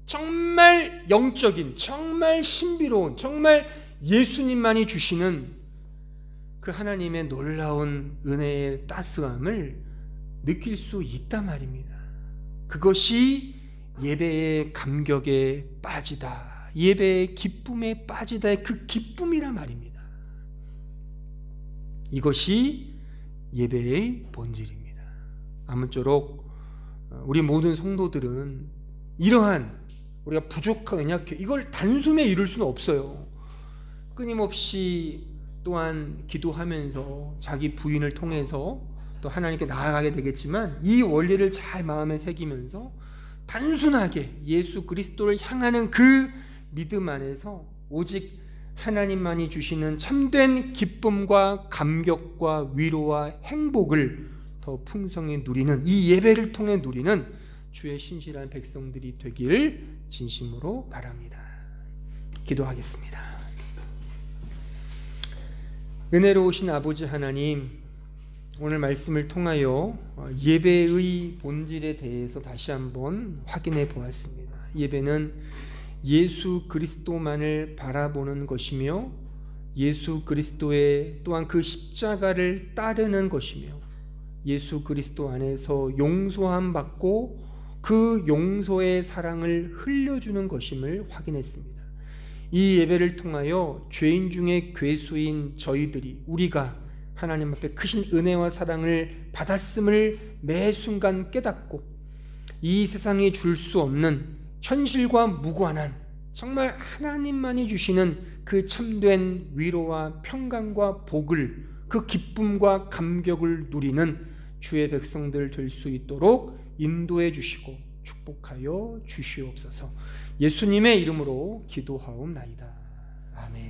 정말 영적인, 정말 신비로운, 정말 예수님만이 주시는 그 하나님의 놀라운 은혜의 따스함을 느낄 수 있단 말입니다. 그것이 예배의 감격에 빠지다, 예배의 기쁨에 빠지다의 그 기쁨이란 말입니다. 이것이 예배의 본질입니다. 아무쪼록 우리 모든 성도들은 이러한 우리가 부족하고 연약해 이걸 단숨에 이룰 수는 없어요. 끊임없이 또한 기도하면서 자기 부인을 통해서 또 하나님께 나아가게 되겠지만 이 원리를 잘 마음에 새기면서 단순하게 예수 그리스도를 향하는 그 믿음 안에서 오직 하나님만이 주시는 참된 기쁨과 감격과 위로와 행복을 더 풍성히 누리는 이 예배를 통해 누리는 주의 신실한 백성들이 되길 진심으로 바랍니다. 기도하겠습니다. 은혜로우신 아버지 하나님, 오늘 말씀을 통하여 예배의 본질에 대해서 다시 한번 확인해 보았습니다. 예배는 예수 그리스도만을 바라보는 것이며 예수 그리스도의 또한 그 십자가를 따르는 것이며 예수 그리스도 안에서 용서함 받고 그 용서의 사랑을 흘려주는 것임을 확인했습니다. 이 예배를 통하여 죄인 중에 괴수인 저희들이 우리가 하나님 앞에 크신 은혜와 사랑을 받았음을 매 순간 깨닫고 이 세상이 줄 수 없는 현실과 무관한 정말 하나님만이 주시는 그 참된 위로와 평강과 복을 그 기쁨과 감격을 누리는 주의 백성들 될 수 있도록 인도해 주시고 축복하여 주시옵소서. 예수님의 이름으로 기도하옵나이다. 아멘.